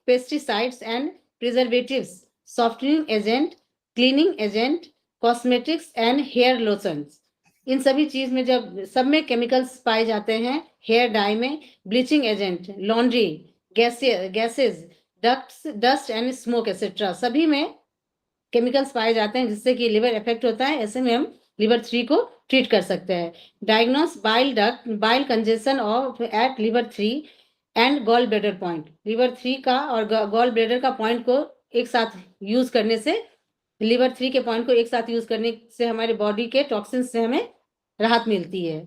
pesticides and preservatives, softening agent, cleaning agent, cosmetics and hair lotions. इन सभी चीज में जब सब में केमिकल्स पाए जाते हैं, हेयर डाई में bleaching agent, laundry, gases, dust and smoke etcetera, सभी में केमिकल्स पाए जाते हैं जिससे कि लिवर इफेक्ट होता है। ऐसे में हम लिवर 3 को ट्रीट कर सकते हैं। Diagnose bile congestion of at liver 3 and gall bladder point. Liver 3 का और गॉल ब्लैडर का पॉइंट को एक साथ यूज करने से, लिवर 3 के पॉइंट को एक साथ यूज करने से हमारे बॉडी के टॉक्सिन्स से हमें राहत मिलती है।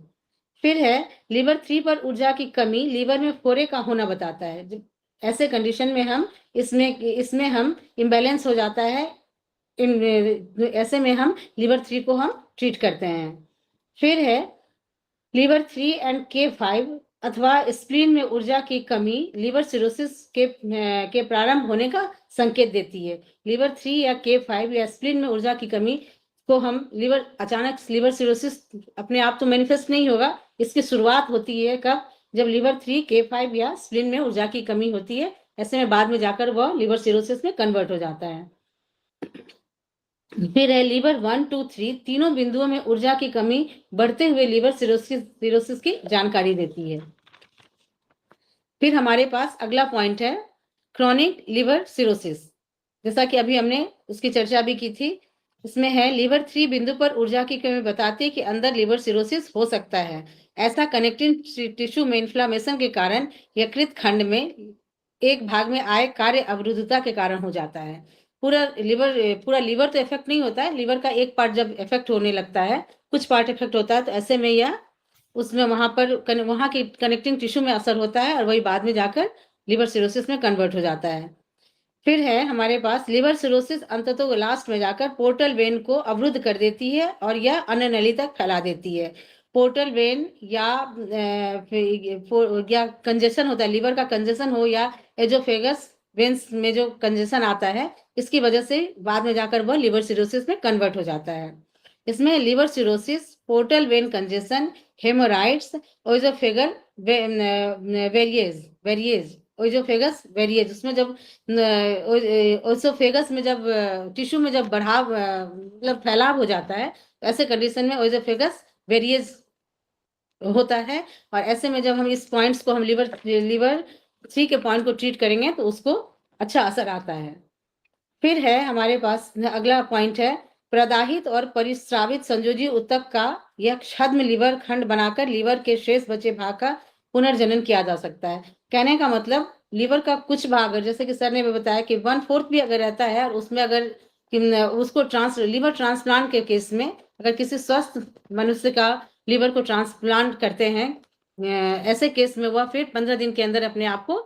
फिर है लिवर 3 पर ऊर्जा की कमी लिवर में फोरे का होना बताता है। ऐसे कंडीशन में हम इसमें हम इम्बैलेंस हो जाता है, ऐसे में हम लिवर 3 को हम ट्रीट करते हैं। फिर है लिवर 3 एंड K5 अथवा स्प्लीन में ऊर्जा की कमी लिवर सिरोसिस के प्रारंभ होने का संकेत देती है। लिवर 3 या K5 या स्प्लीन में ऊर्जा की कमी को हम अचानक लिवर सिरोसिस अपने आप तो मैनिफेस्ट नहीं होगा, इसकी शुरुआत होती है कब? जब लिवर 3, K5 या स्प्लीन में ऊर्जा की कमी होती है। ऐसे में बाद में जाकर वह लिवर सिरोसिस में कन्वर्ट हो जाता है। फिर है लिवर 1, 2, 3 तीनों बिंदुओं में ऊर्जा की कमी बढ़ते हुए लिवर सिरोसिस की जानकारी देती है। फिर हमारे पास अगला पॉइंट है क्रॉनिक लिवर सिरोसिस, जैसा कि अभी हमने उसकी चर्चा भी की थी। इसमें है लिवर 3 बिंदु पर ऊर्जा की कमी बताती है कि अंदर लिवर सिरोसिस हो सकता है। ऐसा कनेक्टिंग टिश्यू में इन्फ्लामेशन के कारण यकृत खंड में एक भाग में आए कार्य अवरुद्धता के कारण हो जाता है। पूरा लिवर तो इफेक्ट नहीं होता है, लिवर का एक पार्ट जब इफेक्ट होने लगता है, कुछ पार्ट इफेक्ट होता है, तो ऐसे में यह उसमें वहां की कनेक्टिंग टिश्यू में असर होता है और वही बाद में जाकर लिवर सिरोसिस में कन्वर्ट हो जाता है। फिर है हमारे पास लिवर सिरोसिस अंततः लास्ट में जाकर पोर्टल वेन को अवरुद्ध कर देती है और यह अन्य नली तक फैला देती है। पोर्टल वेन या कंजेशन होता है, लिवर का कंजेशन हो या एजोफेगस वेन्स में जो कंजेशन आता है, इसकी वजह से बाद में जाकर वह लिवर सिरोसिस में कन्वर्ट हो जाता है। इसमें liver cirrhosis, portal vein congestion, haemorrhoids, oesophageal varices oesophagus varices, उसमें जब ओइसोफेगस में जब टिश्यू में जब बढ़ाव मतलब फैलाव हो जाता है, तो ऐसे कंडीशन में ओइजोफेगस वेरिएज होता है। और ऐसे में जब हम इस पॉइंट्स को हम लिवर 3 के पॉइंट को ट्रीट करेंगे तो उसको अच्छा असर आता है। फिर है हमारे पास अगला पॉइंट है प्रदाहित और परिस्रावित संयोजी ऊतक का यह छद्म लिवर खंड बनाकर लिवर के शेष बचे भाग का पुनर्जनन किया जा सकता है। कहने का मतलब लिवर का कुछ भाग, जैसे कि सर ने भी बताया कि 1/4 भी अगर रहता है और उसमें अगर उसको लिवर ट्रांसप्लांट के केस में अगर किसी स्वस्थ मनुष्य का लिवर को ट्रांसप्लांट करते हैं, ऐसे केस में वह फिर 15 दिन के अंदर अपने आप को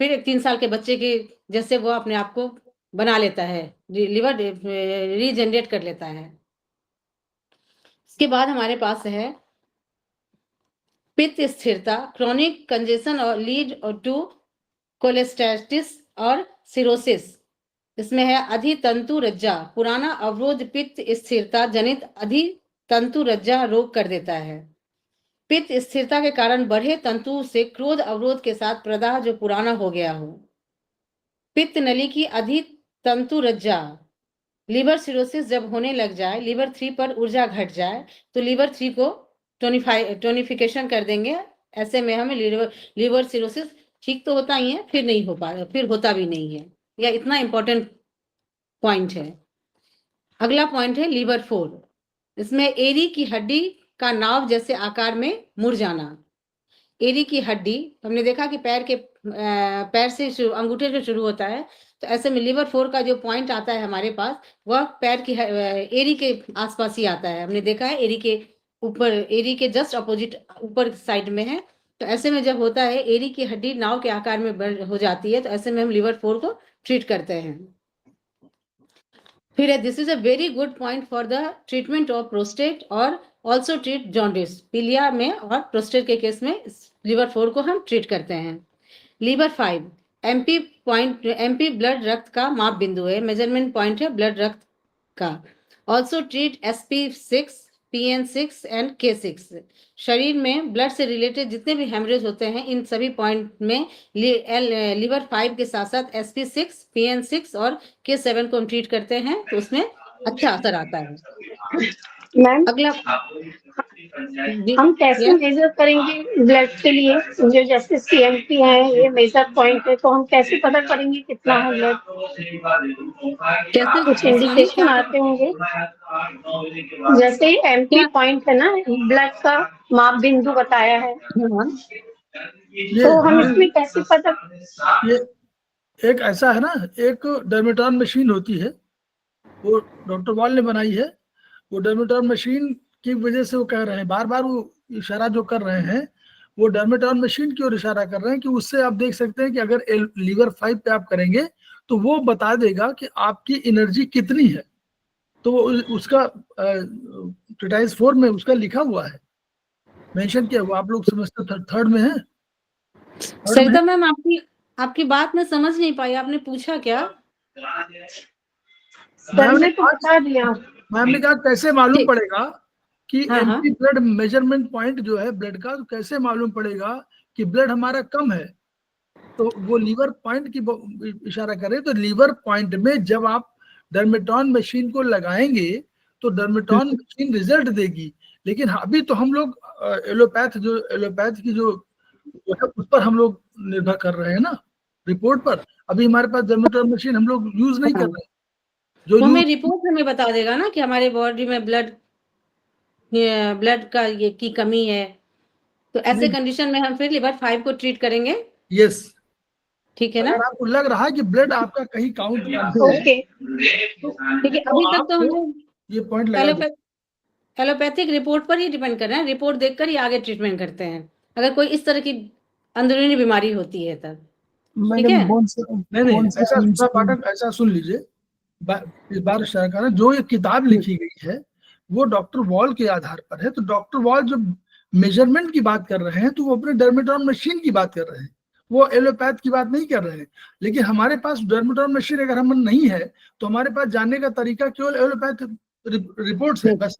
फिर एक 3 साल के बच्चे के जैसे वो अपने आप को बना लेता है, लिवर रीजनरेट कर लेता है। इसके बाद हमारे पास है पित्त स्थिरता, क्रोनिक कंजेशन और लीड टू कोलेस्टेटिस और सिरोसिस। इसमें है अधितंतु रज्जा, पुराना अवरोध पित्त स्थिरता जनित अधितंतु रज्जा रोग कर देता है। पित्त स्थिरता के कारण बढ़े तंतु से क्रोध अवरोध के साथ प्रदाह जो पुराना हो गया हो। पित्त नली की अधिक तंतु रज्जा, लिवर सिरोसिस जब होने लग जाए, लिवर 3 पर ऊर्जा घट जाए, तो लिवर 3 को टोनिफिकेशन कर देंगे। ऐसे में हमें लिवर सिरोसिस ठीक तो होता ही है, फिर नहीं हो पा, फिर होता भी नहीं है। यह इतना इंपॉर्टेंट पॉइंट है। अगला पॉइंट है लीवर 4। इसमें एरी की हड्डी का नाव जैसे आकार में मुड़ जाना। एरी की हड्डी हमने देखा कि पैर से अंगूठे से शुरू होता है, तो ऐसे में लीवर 4 का जो पॉइंट आता है हमारे पास, वह पैर की एरी के आसपास ही आता है। हमने देखा है एरी के ऊपर, एरी के जस्ट अपोजिट ऊपर साइड में है। तो ऐसे में जब होता है एरी की हड्डी नाव के आकार में हो जाती है, तो ऐसे में हम लीवर 4 को ट्रीट करते हैं। फिर this is a very good point for the treatment of prostate और ऑल्सो ट्रीट जॉन्डिस। पीलिया में और प्रोस्टेट के केस में लीवर 4 को हम ट्रीट करते हैं। Liver 5 MP point, MP blood रक्त का माप बिंदु है, मेजरमेंट पॉइंट है ब्लड रक्त का। Also treat SP6, PN6 and K6। शरीर में ब्लड से रिलेटेड जितने भी हेमरेज होते हैं, इन सभी पॉइंट में लीवर 5 के साथ साथ SP6, PN6 और K7 को हम ट्रीट करते हैं, तो उसमें अच्छा असर आता है। मैम अगला हम कैसे मेजर करेंगे ब्लड के लिए, जो जैसे CMP है, ये मेजर पॉइंट है, तो हम कैसे पता करेंगे कितना है ब्लड? कैसे कुछ इंडिकेशन आते होंगे? जैसे MP पॉइंट है ना, ब्लड का माप बिंदु बताया है, तो हम इसमें कैसे पता? ये एक ऐसा है ना, एक डर्मेटॉन मशीन होती है, वो डॉक्टर वॉल ने बनाई है। वो डर्मेटॉन मशीन की वजह से वो कह रहे हैं, बार बार वो इशारा जो कर रहे हैं, वो डर्मेटॉन मशीन की ओर इशारा कर रहे हैं कि उससे आप देख सकते हैं कि अगर लीवर 5 पे आप करेंगे तो वो बता देगा कि आपकी एनर्जी कितनी है। तो वो उसका ट्रीटाइज 4 में उसका लिखा हुआ है, मेंशन किया हुआ। आप लोग सेमेस्टर 3 में है। सरिता मैम, आपकी बात मैं समझ नहीं पाई, आपने पूछा क्या? मैम ने तो बता दिया। मैम ने कहा कैसे मालूम पड़ेगा कि हाँ, एमपी ब्लड मेजरमेंट पॉइंट जो है ब्लड का, तो कैसे मालूम पड़ेगा कि ब्लड हमारा कम है? तो वो लीवर पॉइंट की इशारा करे, तो लीवर पॉइंट में जब आप डर्मेटॉन मशीन को लगाएंगे तो डर्मेटॉन मशीन रिजल्ट देगी। लेकिन अभी तो हम लोग एलोपैथ की जो है उस पर हम लोग निर्भर कर रहे हैं ना, रिपोर्ट पर। अभी हमारे पास डर्मेटॉन मशीन हम लोग यूज नहीं कर रहे हैं। जो हमें रिपोर्ट हमें बता देगा ना कि हमारे बॉडी में ब्लड का ये की कमी है, तो ऐसे कंडीशन में हम फिर लीवर 5 को ट्रीट करेंगे। यस, ठीक है ना? अगर आपको लग रहा है कि ब्लड आपका कहीं काउंट कम है, ओके, ठीक है। अभी तक तो हम लोग ये पॉइंट लगा एलोपैथिक रिपोर्ट पर ही डिपेंड कर रहे हैं, रिपोर्ट देखकर ही आगे ट्रीटमेंट करते हैं, अगर कोई इस तरह की अंदरूनी बीमारी होती है तब। ठीक है? नहीं, ऐसा पाठक ऐसा सुन लीजिए, इस बार सरकार ने जो ये किताब लिखी गई है वो डॉक्टर वॉल के आधार पर है। तो डॉक्टर वॉल जब मेजरमेंट की बात कर रहे हैं तो वो अपने डर्मेटॉन मशीन की बात कर रहे हैं, वो एलोपैथ की बात नहीं कर रहे हैं। लेकिन हमारे पास डर्मेटॉन मशीन अगर हम नहीं है तो हमारे पास जानने का तरीका केवल एलोपैथ रिपोर्ट्स है, बस।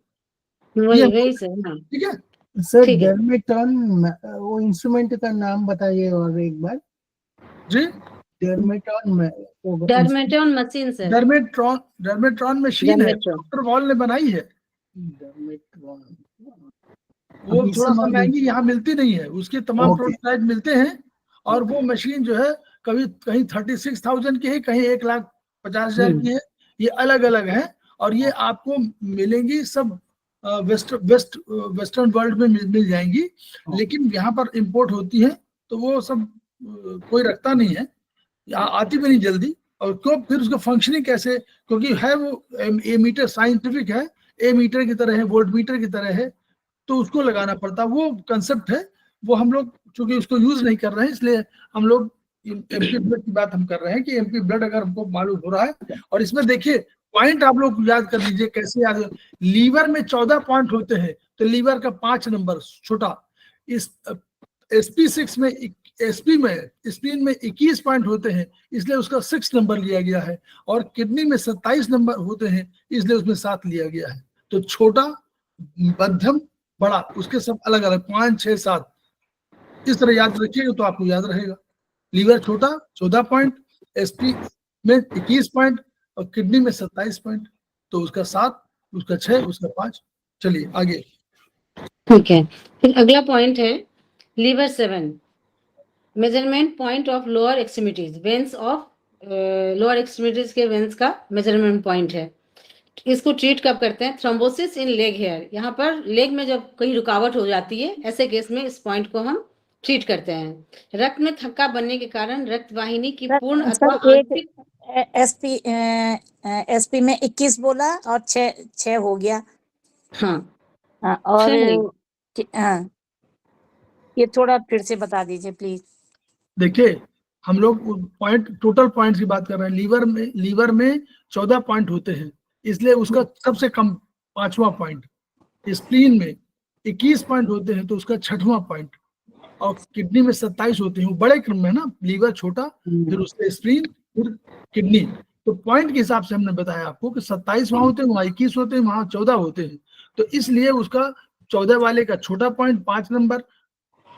वही सर। हाँ, ठीक है सर, डर्मेटॉन वो इंस्ट्रूमेंट का नाम बताइए और एक बार जी। डर्मेटॉन मशीन सर, डर्मेट्रॉन मशीन है, डॉक्टर वॉल ने बनाई है। वो थोड़ा सा महंगी यहाँ मिलती नहीं है, उसके तमाम प्रोटोटाइप मिलते हैं। और वो मशीन जो है कहीं 36,000 की है, कहीं 1,50,000 की है, ये अलग अलग है। और ये आपको मिलेंगी सब वेस्टर्न वर्ल्ड में मिल जाएंगी, लेकिन यहाँ पर इंपोर्ट होती है तो वो सब कोई रखता नहीं है, आती भी नहीं जल्दी। और क्यों फिर उसका फंक्शनिंग कैसे, क्योंकि है वो ए मीटर साइंटिफिक है, ए मीटर की तरह है, वोल्ट मीटर की तरह है, तो उसको लगाना पड़ता, वो कंसेप्ट है। वो हम लोग चूंकि उसको यूज नहीं कर रहे हैं, इसलिए हम लोग एमपी ब्लड की बात हम कर रहे हैं कि एमपी ब्लड अगर हमको मालूम हो रहा है। और इसमें देखिए पॉइंट आप लोग याद कर लीजिए, कैसे याद, लीवर में 14 पॉइंट होते हैं, तो लीवर का 5 नंबर छोटा, इस SP6 में स्प्लीन में 21 पॉइंट होते हैं, इसलिए उसका 6 नंबर लिया गया है। और किडनी में 27 नंबर होते हैं, इसलिए उसमें 7 लिया गया है। तो छोटा, मध्यम, बड़ा, उसके सब अलग अलग 5, 6, 7 इस तरह याद रखिएगा तो आपको याद रहेगा। लीवर छोटा 14 पॉइंट, एसपी में 21 पॉइंट और किडनी में 27 पॉइंट, तो उसका 7, उसका 6, उसका 5। चलिए आगे। ठीक है, फिर अगला पॉइंट है liver 7, measurement point of lower extremities, veins of lower extremities के वेन्स का मेजरमेंट पॉइंट है। इसको ट्रीट कब करते हैं? थ्रोम्बोसिस इन लेग हेयर, यहाँ पर लेग में जब कहीं रुकावट हो जाती है, ऐसे केस में इस पॉइंट को हम ट्रीट करते हैं। रक्त में थक्का बनने के कारण रक्त वाहिनी की पूर्ण अथवा आंशिक एसपी में 21 बोला और 6 हो गया। हाँ और 6 नहीं। हाँ, ये थोड़ा फिर से बता दीजिए प्लीज। देखिए हम लोग पॉइंट, टोटल पॉइंट्स की बात कर रहे हैं। लीवर में 14 पॉइंट होते हैं, इसलिए उसका सबसे कम 5वां पॉइंट। स्प्लीन में 21 पॉइंट होते हैं तो उसका 6वां पॉइंट, और किडनी में 27 होते हैं। वो बड़े क्रम में ना, लीवर छोटा, फिर उसके स्प्लीन, फिर किडनी। तो पॉइंट के हिसाब से हमने बताया आपको कि 27 वहां होते हैं, वहां 21 होते हैं, वहां 14 होते हैं। तो इसलिए उसका 14 वाले का छोटा पॉइंट 5 नंबर,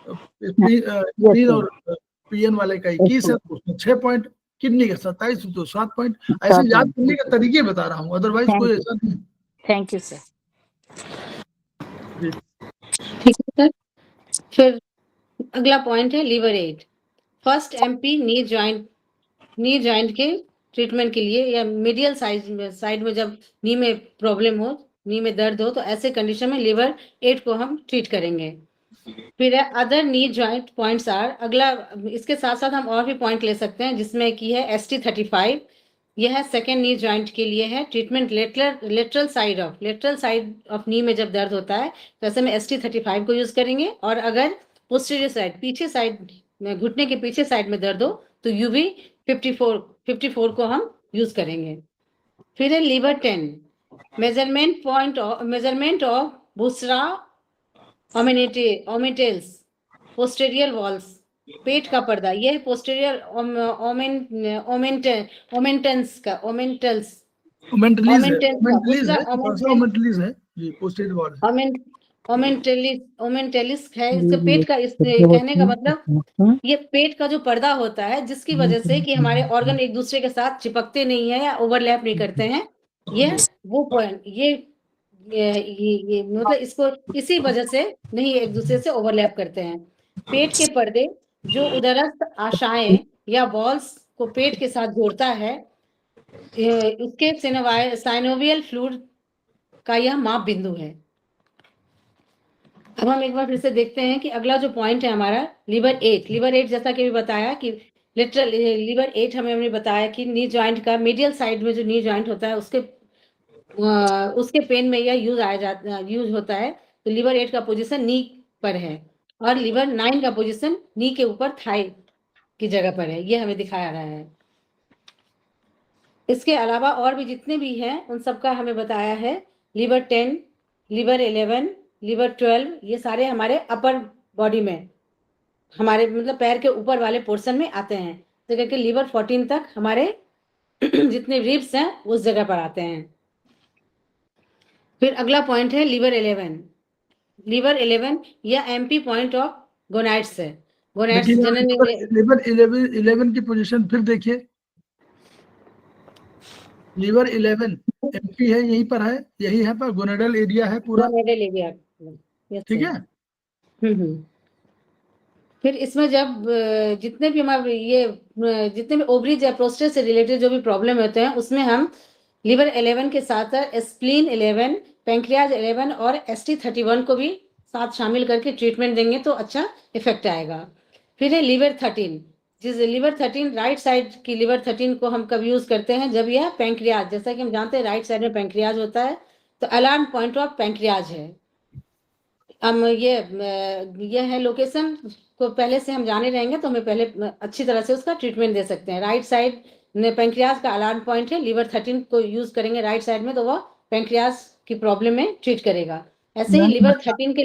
स्प्लीन और पीएन वाले का 21 है तो उसमें 6 पॉइंट, किडनी का 27 तो 7 पॉइंट। ऐसे याद करने के तरीके बता रहा हूँ, अदरवाइज कोई ऐसा नहीं। Thank you sir. ठीक है सर। फिर अगला पॉइंट है liver 8, first MP knee joint के ट्रीटमेंट के लिए, या मीडियल साइड में जब नी में प्रॉब्लम हो, नी में दर्द हो, तो ऐसे कंडीशन में लीवर 8 को हम ट्रीट करेंगे। फिर other knee joint points are, अगला इसके साथ साथ हम और भी पॉइंट ले सकते हैं, जिसमें की है ST35, यह सेकेंड नी जॉइंट के लिए है। ट्रीटमेंट लेटरल साइड ऑफ नी में जब दर्द होता है तो ऐसे में ST35 को यूज करेंगे, और अगर पोस्टीरियर साइड, पीछे साइड में, घुटने के पीछे साइड में दर्द हो तो UV 54 को हम यूज करेंगे। फिर है लीवर 10, मेजरमेंट ऑफ बुसरा ओमेटेल्स, पोस्टेरियर वॉल्स, पेट का पर्दा, यह पोस्टेरियर ओमेंटल्स है जी, पोस्टेरियर वॉल ओमेंटेलिस है। इसका पेट का, इस कहने का मतलब ये पेट का जो पर्दा होता है, जिसकी वजह से कि हमारे ऑर्गन एक दूसरे के साथ चिपकते नहीं है या ओवरलैप नहीं करते हैं, ये वो पॉइंट, ये मतलब इसको इसी वजह से नहीं एक दूसरे से ओवरलैप करते हैं। पेट के पर्दे जो उदरस्थ आशाएं या बॉल्स को पेट के साथ जोड़ता है, इसके साइनोवियल फ्लूइड का यह माप बिंदु है। अब हम एक बार फिर से देखते हैं कि अगला जो पॉइंट है हमारा लीवर 8 जैसा कि भी बताया कि लिटरल लीवर 8 हमने बताया कि नी जॉइंट का मीडियल साइड में जो नी जॉइंट होता है उसके पेन में यह यूज होता है। तो लीवर 8 का पोजीशन नी पर है, और लीवर 9 का पोजीशन नी के ऊपर थाई की जगह पर है, ये हमें दिखाया रहा है। इसके अलावा और भी जितने भी हैं उन सबका हमें बताया है। लीवर 10, लीवर 11, लीवर 12, ये सारे हमारे अपर बॉडी में, हमारे मतलब पैर के ऊपर वाले पोर्शन में आते हैं। तो करके लीवर 14 तक हमारे जितने रिब्स हैं उस जगह पर आते हैं। फिर अगला पॉइंट है लीवर 11, यह एमपी पॉइंट ऑफ गोनाइड्स है। गोनाइड्स लीवर 11 की पोजीशन फिर देखिए। लीवर 11 एमपी है, यहीं पर है, यही है पर गोनाडल एरिया है पूरा, गोनाडल एरिया, ठीक है। फिर इसमें जब जितने भी हमारे जितने भी ओवरीज या प्रोस्टेट से रिलेटेड जो भी प्रॉब्लम होते हैं, उसमें हम लीवर 11 के साथ स्प्लीन 11, पैंक्रियाज 11 और ST31 को भी साथ शामिल करके ट्रीटमेंट देंगे तो अच्छा इफेक्ट आएगा। फिर है लीवर 13, जिस लीवर 13 राइट साइड की लीवर 13 को हम कब यूज करते हैं? जब यह पैंक्रियाज, जैसा कि हम जानते हैं राइट साइड में पैंक्रियाज होता है, तो अलार्म पॉइंट ऑफ पैंक्रियाज है। हम ये है लोकेशन को पहले से हम जाने रहेंगे तो हमें पहले अच्छी तरह से उसका ट्रीटमेंट दे सकते हैं। राइट साइड में पैंक्रियाज का अलार्म पॉइंट है, लीवर 13 को यूज करेंगे राइट साइड में तो वह पैंक्रियाज की प्रॉब्लम में ट्रीट करेगा। ऐसे ही लीवर 13 के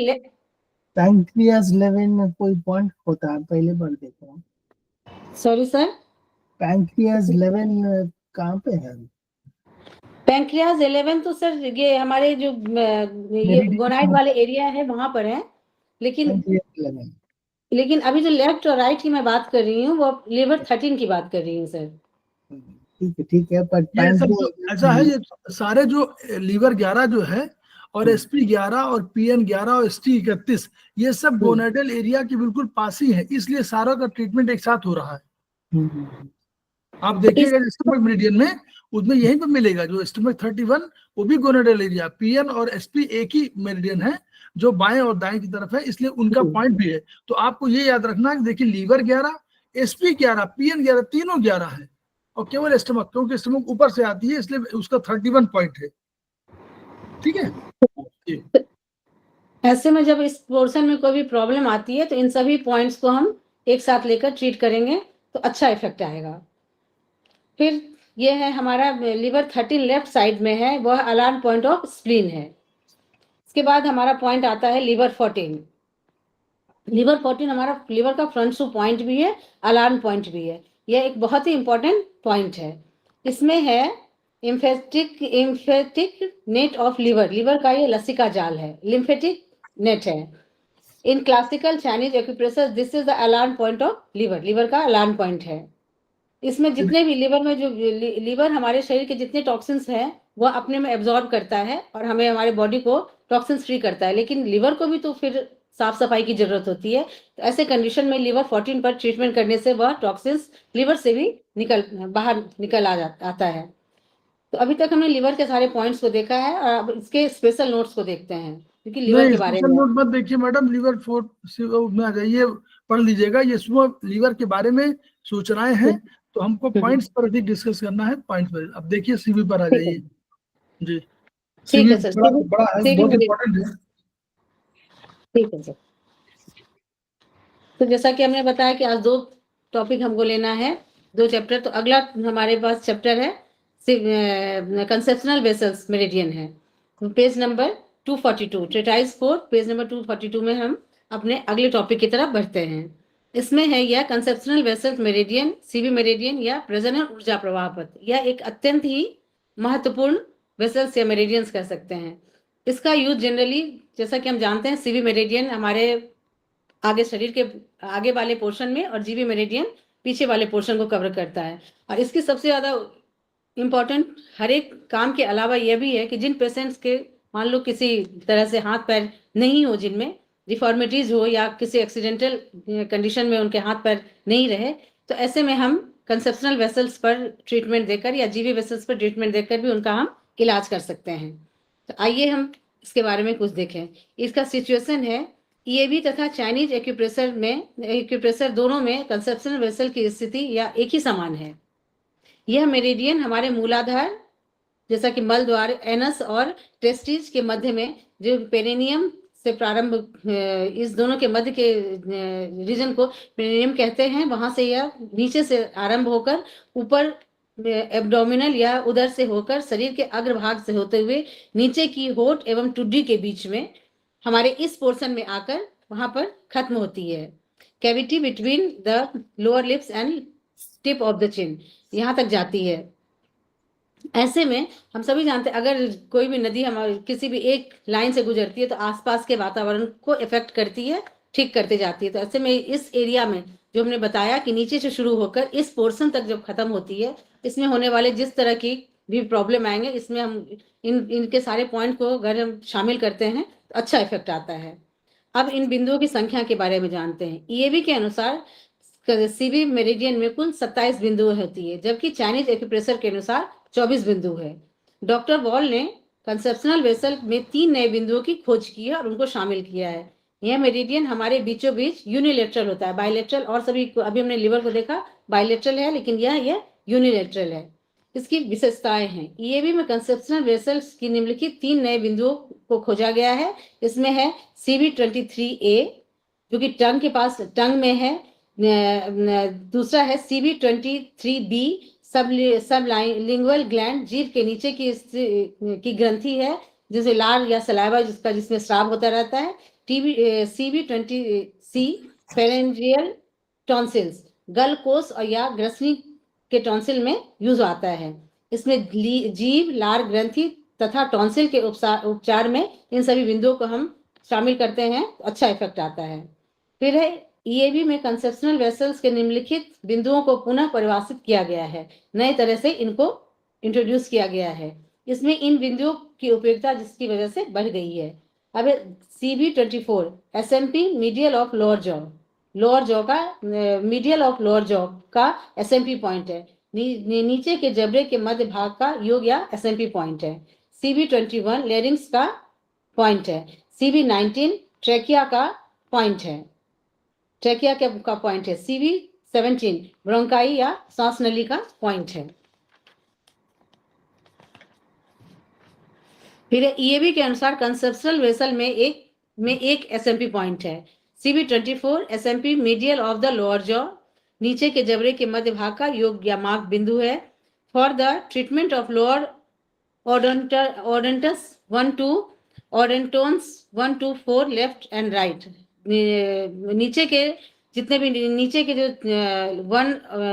पैंक्रियाज 11 में कोई पॉइंट होता है, पहले बार देख रहा हूँ। सॉरी सर, पैंक्रियाज 11 कहाँ पे है? पैंक्रियाज 11 तो सर ये हमारे जो ये गोनाइड वाले एरिया है वहां पर है, लेकिन अभी जो लेफ्ट और राइट की मैं बात कर रही हूँ वो लीवर 13 की बात कर रही हूँ सर। ठीक है पर ये सब ऐसा है, ये सारे जो लीवर 11 जो है और SP 11 और PN 11 और ST 31 ये सब गोनाइडल एरिया के बिल्कुल पास ही है, इसलिए सारा का ट्रीटमेंट एक साथ हो रहा है। आप देखिएगा स्टमक मेरिडियन में उसमें यहीं पर मिलेगा, जो स्टमक 31 वो भी गोनाइडल एरिया, PN और SP एक ही मेरिडियन है जो बाएं और दाएं की तरफ है, इसलिए उनका पॉइंट भी है। तो आपको ये याद रखना है, देखिए लीवर 11, SP 11, PN 11 तीनों 11 है, और केवल स्टमक, क्योंकि स्टमक ऊपर से आती है इसलिए उसका 31 पॉइंट है। ठीक है, ऐसे में जब इस पोर्शन में कोई भी प्रॉब्लम आती है तो इन सभी पॉइंट्स को हम एक साथ लेकर ट्रीट करेंगे तो अच्छा इफेक्ट आएगा। फिर ये है हमारा लीवर 13 लेफ्ट साइड में है, वह अलार्म पॉइंट ऑफ स्प्लीन है। इसके बाद हमारा पॉइंट आता है लीवर 14। लीवर 14 हमारा लीवर का फ्रंट शू पॉइंट भी है, अलार्म पॉइंट भी है। यह एक बहुत ही इंपॉर्टेंट पॉइंट है। इसमें है lymphatic net of liver, liver का ये लसिका जाल है, लिम्फेटिक नेट है। In classical Chinese acupressure this is the alarm point of liver, liver का अलार्म पॉइंट है। इसमें जितने भी लीवर में जो लीवर हमारे शरीर के जितने टॉक्सिन्स हैं वह अपने में एब्जॉर्ब करता है और हमें हमारे बॉडी को टॉक्सिन्स फ्री करता है, लेकिन लीवर को भी तो फिर साफ सफाई की जरूरत होती है। तो ऐसे कंडीशन में लीवर 14 पर ट्रीटमेंट करने से वह टॉक्सिन्स लीवर से भी बाहर निकल आता है। तो अभी तक हमने लीवर के सारे पॉइंट्स को देखा है और अब इसके स्पेशल नोट्स को देखते हैं, क्योंकि लीवर के बारे में नोट मत देखिए मैडम, लीवर 4 में आ जाइए, पढ़ लीजिएगा। ये सुबह लीवर के बारे में सूचनाएं हैं, तो हमको पॉइंट्स पर अधिक डिस्कस करना है, पॉइंट्स पर। अब देखिए CV पर आ जाइए जी। ठीक है सर, बड़ा है, बहुत इंपॉर्टेंट है। ठीक है सर। तो जैसा कि हमने बताया कि आज 2 टॉपिक हमको लेना है, 2 चैप्टर। तो अगला हमारे पास चैप्टर है कंसेप्शनल वेसल्स मेरिडियन है, पेज नंबर 242, ट्रेटाइज 4 पेज नंबर 242 में हम अपने अगले टॉपिक की तरफ बढ़ते हैं। इसमें है यह conceptional vessels meridian, CV meridian या प्रजनन ऊर्जा प्रवाह पथ। यह एक अत्यंत ही महत्वपूर्ण वेसल्स या मेरिडियंस कह सकते हैं। इसका यूज जनरली, जैसा कि हम जानते हैं, CV मेरिडियन हमारे आगे शरीर के आगे वाले पोर्शन में और GB मेरिडियन पीछे वाले पोर्शन को कवर करता है। और इसकी सबसे ज्यादा इम्पोर्टेंट हर एक काम के अलावा यह भी है कि जिन पेशेंट्स के मान लो किसी तरह से हाथ पैर नहीं हो, जिनमें डिफॉर्मिटीज हो या किसी एक्सीडेंटल कंडीशन में उनके हाथ पैर नहीं रहे, तो ऐसे में हम कंसेप्शनल वेसल्स पर ट्रीटमेंट देकर या GB वेसल्स पर ट्रीटमेंट देकर भी उनका हम इलाज कर सकते हैं। तो आइए हम इसके बारे में कुछ देखें। इसका सिचुएशन है EAB तथा चाइनीज एक्यूप्रेशर दोनों में कंसेप्शनल वेसल की स्थिति या एक ही समान है। यह मेरिडियन हमारे मूलाधार, जैसा कि मल द्वार, एनस और टेस्टिस के मध्य में, जो पेरिनियम से प्रारंभ, इस दोनों के मध्य के रीजन को पेरिनियम कहते हैं, वहां से यह नीचे से आरंभ होकर ऊपर एब्डोमिनल या उदर से होकर शरीर के अग्रभाग से होते हुए नीचे की होठ एवं टुड्डी के बीच में हमारे इस पोर्शन में आकर वहां पर खत्म होती है। Cavity between the lower lips and tip of the chin, यहाँ तक जाती है। ऐसे में हम सभी जानते हैं अगर कोई भी नदी हमारे किसी भी एक लाइन से गुजरती है तो आसपास के वातावरण को इफेक्ट करती है, ठीक करते जाती है। तो ऐसे में इस एरिया में जो हमने बताया कि नीचे से शुरू होकर इस पोर्शन तक जब खत्म होती है, इसमें होने वाले जिस तरह की भी प्रॉब्लम आएंगे, इसमें हम इनके सारे पॉइंट को अगर हम शामिल करते हैं तो अच्छा इफेक्ट आता है। अब इन बिंदुओं की संख्या के बारे में जानते हैं। EAB के अनुसार CV मेरिडियन में कुल 27 बिंदु होती है, जबकि चाइनीज एक्यूप्रेशर के अनुसार 24 बिंदु है। डॉक्टर वॉल ने कंसेप्शनल वेसल में 3 नए बिंदुओं की खोज की है और उनको शामिल किया है। यह मेरिडियन हमारे बीचों बीच यूनिलेटरल होता है, बायलेटरल और सभी, अभी हमने लिवर को देखा बायलेटरल है, लेकिन यह यूनिलेटरल है। इसकी विशेषताएं हैं। EAB में कंसेप्शनल वेसल्स की निम्नलिखित 3 नए बिंदुओं को खोजा गया है। इसमें है CV23A जो कि टंग के पास, टंग में है। दूसरा है CV23B सबलिंगुअल ग्लैंड, जीभ के नीचे की ग्रंथि है जिसे लार या सलाइवा जिसमें स्राव होता रहता है। CV20C फेरेंजियल टॉन्सिल्स, गल कोष और या ग्रसनी के टॉन्सिल में यूज आता है। इसमें जीभ, लार ग्रंथि तथा टॉन्सिल के उपचार में इन सभी बिंदुओं को हम शामिल करते हैं तो अच्छा इफेक्ट आता है। फिर है ईएबी में कंसेप्शनल वेसल्स के निम्नलिखित बिंदुओं को पुनः परिभाषित किया गया है, नए तरह से इनको इंट्रोड्यूस किया गया है। इसमें इन बिंदुओं की उपयोगिता जिसकी वजह से बढ़ गई है। अब CV24 SMP medial of lower jaw का मीडियल ऑफ लोअर जॉ का SMP पॉइंट है। नीचे के जबड़े के मध्य भाग का योग या SMP पॉइंट है। CV21 लेरिंग्स का पॉइंट है। CV19 ट्रेकिया का पॉइंट है, ट्रेकिया का पॉइंट है। CV17 ब्रोंकाई या सांस नली का पॉइंट है। फिर ईएबी के अनुसार कंसेप्शनल वेसल में एक SMP पॉइंट है। CV24 SMP medial of the lower jaw, नीचे के जबड़े के मध्य भाग का योग या मार्ग बिंदु है। For the treatment of lower odontons 1 to odontons 1 to 4 left and right, नीचे के जितने भी नीचे के जो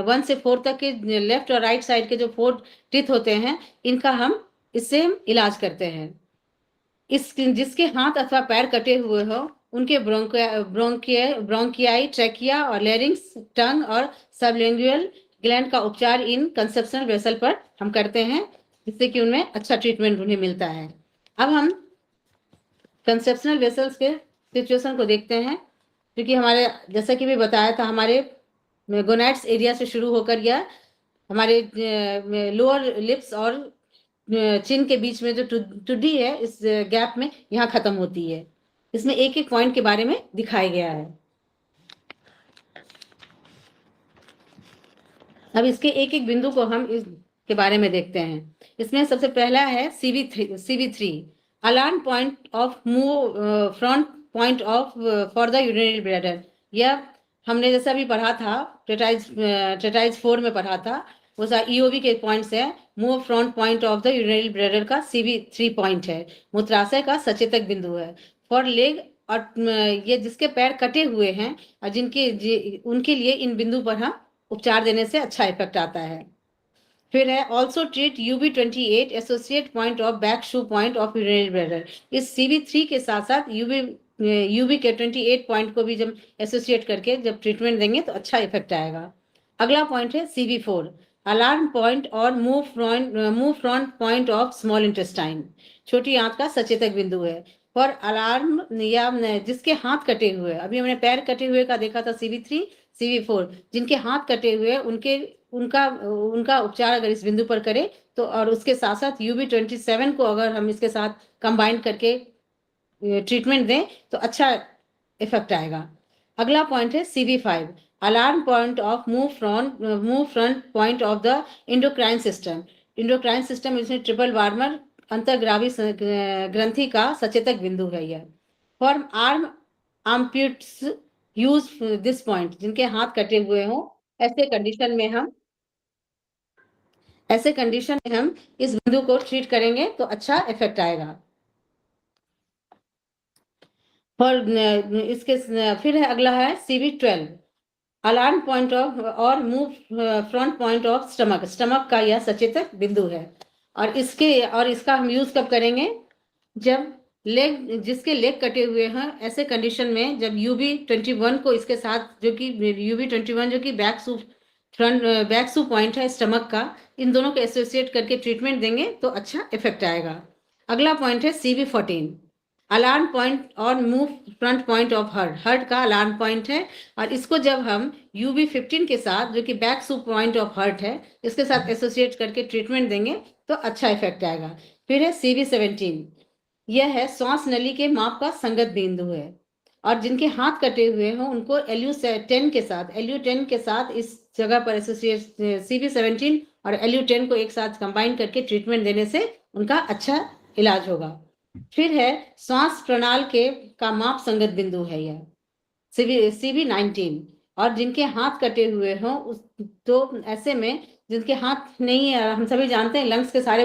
1 से 4 तक के लेफ्ट और राइट साइड के जो 4 टीथ होते हैं, इनका हम इससे इलाज करते हैं। जिसके हाथ अथवा पैर कटे हुए हो उनके ब्रोंकियाई, ट्रैकिया और लेरिंग्स, टंग और सबलिंगुअल ग्लैंड का उपचार इन कंसेप्शनल वेसल पर हम करते हैं, जिससे कि उनमें अच्छा ट्रीटमेंट उन्हें मिलता है। अब हम कंसेप्शनल वेसल्स के सिचुएशन को देखते हैं, क्योंकि हमारे जैसा कि भी बताया था, हमारे गोनैड्स एरिया से शुरू होकर या हमारे लोअर लिप्स और चिन के बीच में जो टुड्डी है, इस गैप में यहाँ खत्म होती है। इसमें एक एक पॉइंट के बारे में दिखाया गया है। अब इसके एक एक बिंदु को हम इसके बारे में देखते हैं। इसमें सबसे पहला है CV3 alarm point of move front point of for the urinary bladder. यह हमने जैसा भी पढ़ा था, ट्रेटाइज 4 में पढ़ा था, वो EOB के पॉइंट्स है। Move front point of the urinary bladder का CV3 पॉइंट है। मूत्राशय का सचेतक बिंदु है। फॉर लेग, और ये जिसके पैर कटे हुए हैं और उनके लिए इन बिंदु पर हम उपचार देने से अच्छा इफेक्ट आता है। फिर है also treat UB28 associate point of back shu point of urinary bladder. इस CV3 के साथ साथ UB के 28 पॉइंट को भी जब एसोसिएट करके जब ट्रीटमेंट देंगे तो अच्छा इफेक्ट आएगा। अगला पॉइंट है CV4 अलार्म पॉइंट और mu front point of small intestine, छोटी आंत का सचेतक बिंदु है। फॉर अलार्म या जिसके हाथ कटे हुए, अभी हमने पैर कटे हुए का देखा था CV3, CV4 जिनके हाथ कटे हुए उनका उपचार अगर इस बिंदु पर करें तो, और उसके साथ साथ UB27 को अगर हम इसके साथ कंबाइन करके ट्रीटमेंट दें तो अच्छा इफेक्ट आएगा। अगला पॉइंट है CV5 alarm point of move front point of the endocrine system. Endocrine system इसमें ट्रिपल वार्मर अंतर्ग्रावी ग्रंथि का सचेतक बिंदु है यह। For armpits use this point, जिनके हाथ कटे हुए हों, ऐसे कंडीशन में हम इस बिंदु को ट्रीट करेंगे तो अच्छा इफेक्ट आएगा। और इसके फिर है अगला है CV12 अलार्म पॉइंट ऑफ और mu front point of stomach का यह सचेतक बिंदु है। और इसका हम यूज कब करेंगे, जब जिसके लेग कटे हुए हैं, ऐसे कंडीशन में जब UB21 को इसके साथ, जो कि UB21 जो कि बैक सू पॉइंट है स्टमक का, इन दोनों को एसोसिएट करके ट्रीटमेंट देंगे तो अच्छा इफेक्ट आएगा। अगला पॉइंट है CV14 अलार्म पॉइंट और mu front point of heart का अलार्म पॉइंट है। और इसको जब हम UB15 के साथ, जो कि back shu point of heart है, इसके साथ एसोसिएट करके ट्रीटमेंट देंगे तो अच्छा इफेक्ट आएगा। फिर है CV17 यह है श्वास नली के माप का संगत बिंदु है। और जिनके हाथ कटे हुए हों उनको LU10 के साथ इस जगह पर एसोसिएट CV17 और LU10 को एक साथ कंबाइन करके ट्रीटमेंट देने से उनका अच्छा इलाज होगा। फिर है श्वास प्रणाल का माप संगत बिंदु है यह CV19। और जिनके हाथ कटे हुए हों तो ऐसे में जिनके हाथ नहीं है, हम सभी जानते हैं लंग्स के सारे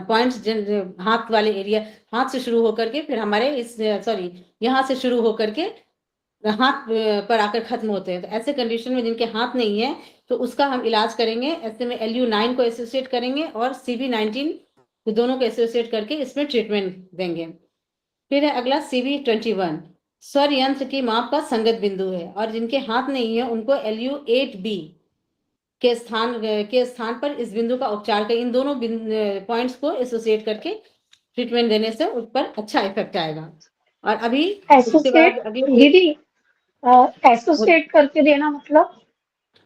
पॉइंट्स हाथ वाले एरिया, हाथ से शुरू होकर के फिर हमारे यहाँ से शुरू होकर के हाथ पर आकर खत्म होते हैं। तो ऐसे कंडीशन में जिनके हाथ नहीं है तो उसका हम इलाज करेंगे। ऐसे में LU9 को एसोसिएट करेंगे और CV19 दोनों को एसोसिएट करके इसमें ट्रीटमेंट देंगे। फिर है अगला CV21, स्वर यंत्र की माप का संगत बिंदु है, और जिनके हाथ नहीं है उनको LU8B के स्थान पर इस बिंदु का उपचार करें। इन दोनों पॉइंट्स को एसोसिएट करके ट्रीटमेंट देने से उस पर अच्छा इफेक्ट आएगा। और अभी उसके बाद अगले दीदी एसोसिएट करके देना मतलब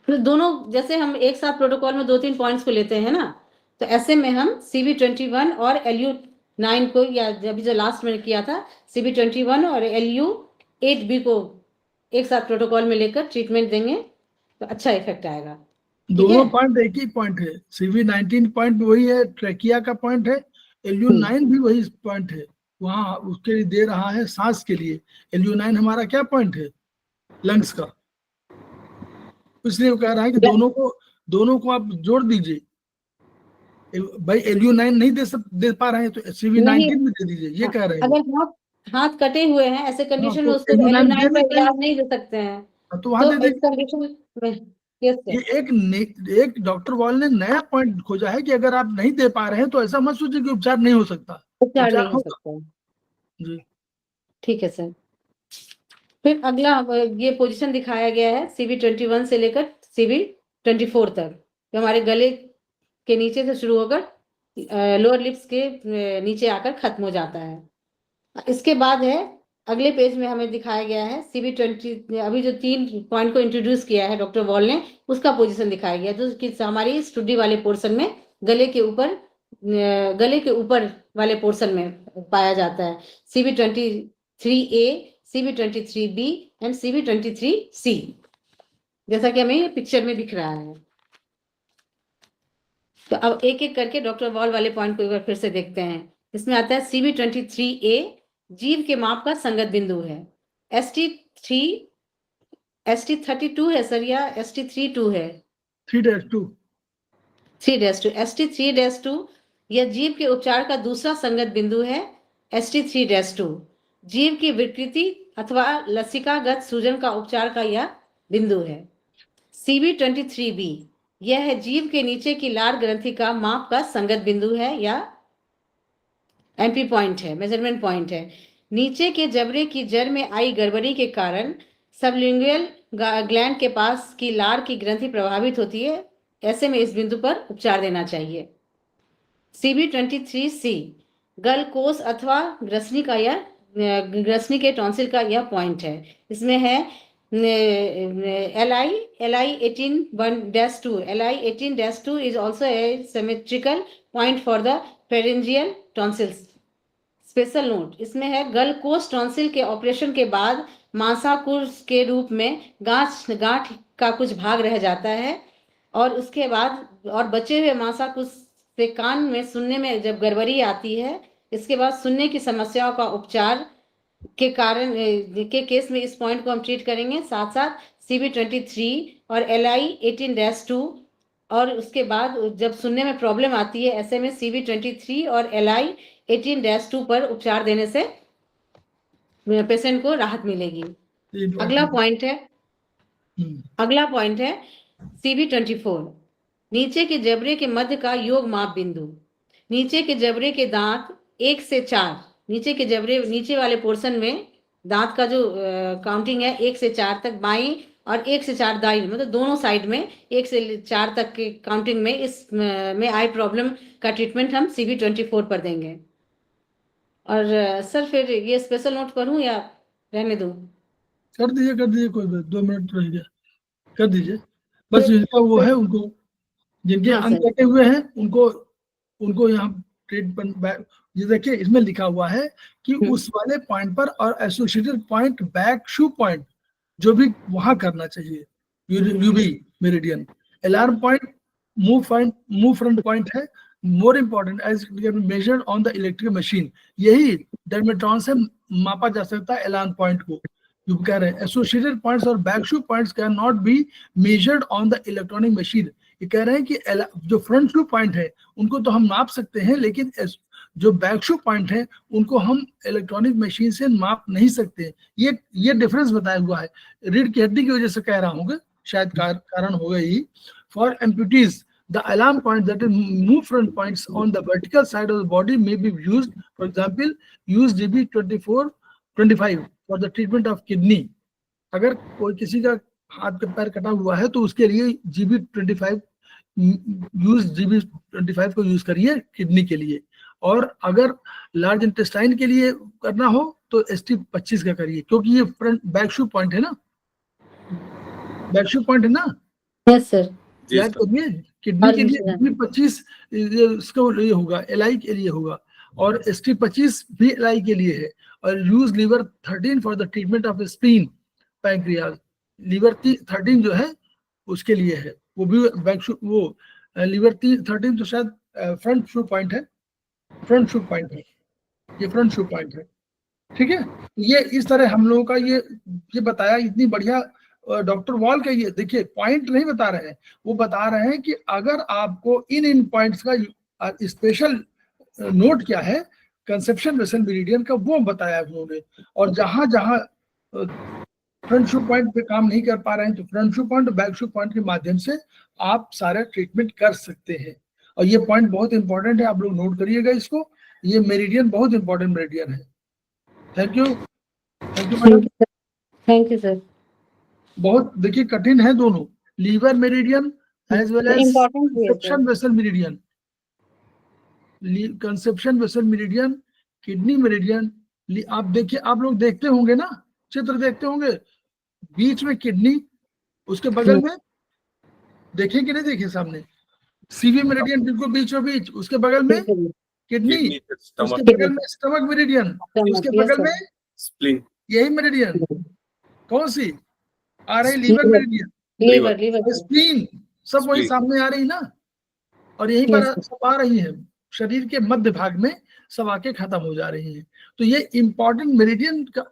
फिर दोनों, जैसे हम एक साथ प्रोटोकॉल में 2-3 पॉइंट्स को लेते हैं ना, तो ऐसे में हम CV21 और LU9 को, या अभी जो लास्ट में किया था CV21 और LU8B को एक साथ प्रोटोकॉल में लेकर ट्रीटमेंट देंगे तो अच्छा इफेक्ट आएगा। दोनों पॉइंट एक ही पॉइंट है, CV19 पॉइंट वही है, ट्रेकिया का पॉइंट है, LU9 भी वही पॉइंट है, वहां उसके लिए दे रहा है सांस के लिए। LU9 हमारा क्या पॉइंट है, लंग्स का, इसलिए वो कह रहा है कि दोनों को आप जोड़ दीजिए। भाई LU9 नहीं दे पा रहे हैं तो CV19 भी दे दीजिए, ये कह रहे हैं। अगर हाथ कटे हुए हैं ऐसे कंडीशन में तो उसको LU9 का इलाज नहीं दे सकते हैं, तो वहां दे इस कंडीशन में ये एक डॉक्टर वॉल ने नया पॉइंट खोजा है कि अगर आप नहीं दे पा रहे हैं तो ऐसा मत सोचिए कि उपचार नहीं हो सकता, उपचार नहीं हो सकता जी। ठीक है सर। फिर अगला ये पोजीशन दिखाया गया है CV21 से लेकर CV24 तक, जो हमारे गले के नीचे से शुरू होकर लोअर लिप्स के नीचे आकर खत्म हो जाता है। इसके बाद है अगले पेज में हमें दिखाया गया है CV20, अभी जो 3 पॉइंट को इंट्रोड्यूस किया है डॉक्टर वॉल ने, उसका पोजीशन दिखाया गया, जो कि हमारी स्टडी वाले पोर्शन में गले के ऊपर वाले पोर्शन में पाया जाता है। CV23A, CV23B एंड CV23C, जैसा कि हमें ये पिक्चर में दिख रहा है। तो अब एक एक करके डॉक्टर वॉल वाले पॉइंट को एक बार फिर से देखते हैं। इसमें आता है CV23A, जीव के माप का संगत बिंदु है। ST32 है सर, या ST32 है? 3-2 ST3-2 यह जीव के उपचार का दूसरा संगत बिंदु है। ST3-2 जीव की विकृति अथवा लसिकागत सूजन का उपचार का यह बिंदु है। CV23B यह है जीव के नीचे की लार ग्रंथि का माप का संगत बिंदु है, या MP पॉइंट है, मेजरमेंट पॉइंट है। नीचे के जबड़े की जड़ में आई गड़बड़ी के कारण सबलिंगुअल ग्लैंड के पास की लार की ग्रंथि प्रभावित होती है। ऐसे में इस बिंदु पर उपचार देना चाहिए। CV23C गलकोष अथवा ग्रसनी का यह ग्रसनी के टॉन्सिल का यह पॉइंट है। इसमें है LI18-2 LI18-2 is also a symmetrical point for the pharyngeal tonsils. Special note इसमें है, गलकोष टॉन्सिल के ऑपरेशन के बाद मांसाकुश के रूप में गांठ का कुछ भाग रह जाता है, और उसके बाद और बचे हुए मांसाकुश से कान में सुनने में जब गड़बड़ी आती है, इसके बाद सुनने की समस्याओं का उपचार के कारण के केस में इस पॉइंट को हम ट्रीट करेंगे। साथ साथ CV23 और LI18-2, और उसके बाद जब सुनने में प्रॉब्लम आती है, ऐसे में CV23 और LI18-2 पर उपचार देने से पेशेंट को राहत मिलेगी। अगला पॉइंट है CV24 नीचे के जबड़े के मध्य का योग माप बिंदु। नीचे के जबड़े के दांत 1 से 4, नीचे वाले पोर्शन में दांत का जो काउंटिंग है 1 से 4 तक बाईं और 1 से 4 दाईं, मतलब दोनों साइड में 1 से 4 तक के काउंटिंग में इस में आई प्रॉब्लम का ट्रीटमेंट हम CV24 पर देंगे। और सर फिर ये स्पेशल नोट करूं या रहने दूं? कर दीजिए, कोई 2 मिनट रह गया, कर दीजिए बस। जिनका वो है उनको, जिनके अंग कटे हुए हैं उनको यहाँ ट्रीटमेंट, ये देखिए इसमें लिखा हुआ है कि उस वाले पॉइंट पर और associated point back shu point जो भी वहां करना चाहिए, UB meridian. Alarm point mu front point है, more important as measured on the electric machine. यही डर्मेट्रॉन से मापा जा सकता है अलार्म पॉइंट को। जो कह रहे हैं एसोसिएटेड पॉइंट्स और back shoe points can not be measured on the electronic machine. ये कह रहे हैं कि जो फ्रंट शू पॉइंट है उनको तो हम माप सकते हैं, लेकिन जो बैक शू पॉइंट है उनको हम इलेक्ट्रॉनिक मशीन से माप नहीं सकते। ये डिफरेंस बताया हुआ है, रीढ़ की हड्डी की वजह से कह रहा हूँ शायद कारण होगा ही। For amputees the alarm point, that is movement points on the vertical side of the body, may be used. For example, use GB24-25 for the treatment of kidney. अगर कोई किसी का हाथ का पैर कटा हुआ है तो उसके लिए GB25 GB25 को यूज करिए किडनी के लिए। और अगर लार्ज इंटेस्टाइन के लिए करना हो तो ST25 का करिए, क्योंकि ये फ्रंट बैक शू पॉइंट है ना, बैक शू पॉइंट है ना। यस सर, याद करिए किडनी के लिए GB25 इसका ये होगा, LI के लिए होगा, और ST25 भी LI के लिए है। और use liver 13 for the treatment of spleen pancreas. Liver 13 जो है उसके लिए है, वो भी बैक शू, वो लीवर 13 तो शायद फ्रंट शू पॉइंट है, फ्रंट शू पॉइंट है, ये फ्रंट शू पॉइंट है। ठीक है, ये इस तरह हम लोगों का ये बताया, इतनी बढ़िया डॉक्टर वॉल का। ये देखिए पॉइंट नहीं बता रहे हैं, वो बता रहे हैं कि अगर आपको इन पॉइंट्स का स्पेशल नोट क्या है, कंसेप्शन वेसल मेरिडियन का वो बताया उन्होंने। और जहां जहां फ्रंट शू पॉइंट पे काम नहीं कर पा रहे हैं तो फ्रंट शू पॉइंट और बैक शू पॉइंट के माध्यम से आप सारा ट्रीटमेंट कर सकते हैं। और ये पॉइंट बहुत इंपॉर्टेंट है, आप लोग नोट करिएगा इसको। ये मेरिडियन बहुत इंपॉर्टेंट मेरिडियन है। Thank you, thank you madam, thank you sir. बहुत देखिए कठिन है दोनों, liver meridian as well as conception vessel meridian. Conception vessel meridian, kidney meridian. आप देखिए, आप लोग देखते होंगे ना, चित्र देखते होंगे, बीच में किडनी, उसके बगल में देखें कि नहीं देखे सामने सीवी मेरिडियन बिल्कुल बीचों बीच, उसके बगल में किडनी, उसके बगल में स्टमक मेरिडियन, उसके बगल में स्प्लीन। यही मेरिडियन कौन सी आ रही? लीवर मेरिडियन, लीवर, स्प्लीन, सब वही सामने आ रही ना। और यहीं पर सब आ रही है, शरीर के मध्य भाग में सब आके खत्म हो जा रही है। तो ये इंपॉर्टेंट मेरिडियन का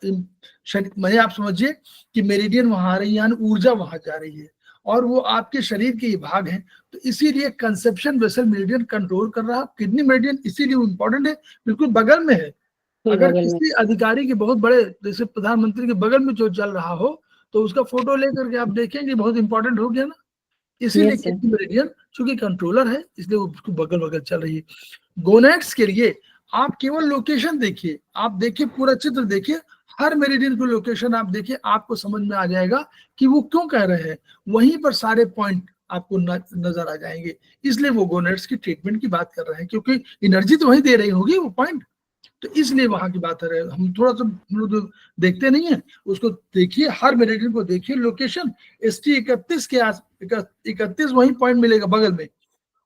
मैं आप समझिए कि मेरिडियन वहां आ रही है, यानी ऊर्जा वहां जा रही है, और वो आपके शरीर के ये भाग हैं। तो इसीलिए कंसेप्शन वेसल मेरिडियन कंट्रोल कर रहा है। किडनी मेरिडियन इसीलिए इंपॉर्टेंट है, बिल्कुल बगल में है। अगर किसी अधिकारी के बहुत बड़े, जैसे प्रधानमंत्री के बगल में जो चल रहा हो, तो उसका फोटो लेकर के आप देखेंगे, बहुत इंपॉर्टेंट हो गया ना। इसीलिए किडनी मेरिडियन चूंकि कंट्रोलर है, इसलिए उसको बगल बगल चल रही है। गोनेट्स के लिए आप केवल लोकेशन देखिए, आप देखिए पूरा चित्र देखिए, हर मेरिडियन की लोकेशन आप देखिए, आपको समझ में आ जाएगा कि वो क्यों कह रहे हैं। वहीं पर सारे पॉइंट आपको नजर आ जाएंगे। इसलिए वो गोनेट्स की ट्रीटमेंट की बात कर रहे हैं, क्योंकि एनर्जी तो वहीं दे रही होगी वो पॉइंट, तो इसलिए वहां की बात है। हम थोड़ा सा हम लोग देखते नहीं है, उसको देखिए, हर मेरिडियन को देखिए लोकेशन। ST31 के 31 वही पॉइंट मिलेगा बगल में,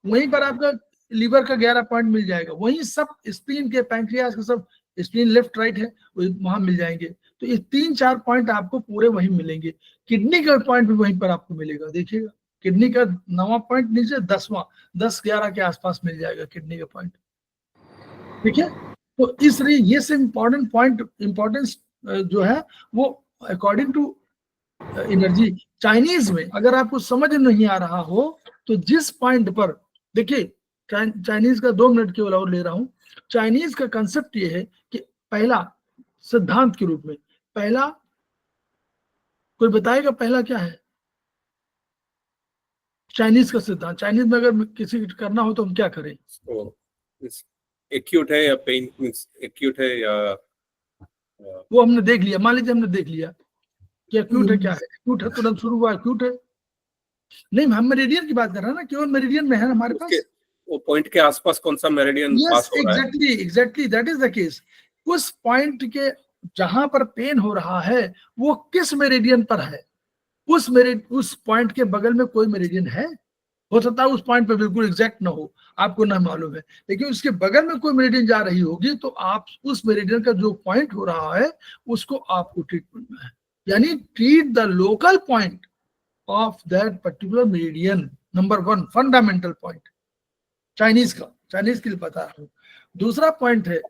वहीं पर आपका लीवर का 11 पॉइंट मिल जाएगा, वहीं सब स्प्लीन के, पैंक्रियास के सब, स्प्लीन लेफ्ट राइट है वहां मिल जाएंगे। तो ये 3-4 पॉइंट आपको पूरे वहीं मिलेंगे। किडनी का पॉइंट भी वहीं पर आपको मिलेगा, देखिएगा किडनी का 9वां पॉइंट नीचे 10वां, 10-11 के आसपास मिल जाएगा किडनी का पॉइंट। ठीक है, तो इसलिए ये से इम्पोर्टेंट पॉइंट, इम्पोर्टेंस जो है वो अकॉर्डिंग टू एनर्जी। चाइनीज में अगर आपको समझ नहीं आ रहा हो तो जिस पॉइंट पर देखिए, चाइनीज का 2 मिनट केवल और ले रहा हूं। चाइनीज का कंसेप्ट ये है कि पहला सिद्धांत के रूप में, पहला कोई बताएगा पहला क्या है चाइनीज का सिद्धांत? चाइनीज में अगर किसी करना हो तो हम क्या करें? एक्यूट है या पेन, मींस एक्यूट है या वो हमने देख लिया, मान लीजिए हमने देख लिया कि एक्यूट है, क्या है एक्यूट है, तुरंत शुरू हुआ एक्यूट है। नहीं, हम मेरिडियन की बात कर रहे हैं ना, केवल मेरिडियन में है हमारे पास। वो पॉइंट के आसपास कौन सा मेरिडियन पास हो रहा है? Exactly that is the case. उस पॉइंट के जहां पर पेन हो रहा है वो किस मेरिडियन पर है? उस पॉइंट के बगल में कोई मेरिडियन है? हो सकता है उस पॉइंट पे बिल्कुल एग्जैक्ट ना हो, आपको ना मालूम है, लेकिन उसके बगल में कोई मेरिडियन जा रही होगी, तो आप उस मेरिडियन का जो पॉइंट हो रहा है उसको आपको ट्रीटमेंट में है, यानी treat the local point of that particular meridian. Number 1 fundamental point Chinese के लिए बता रहा हूं। दूसरा पॉइंट है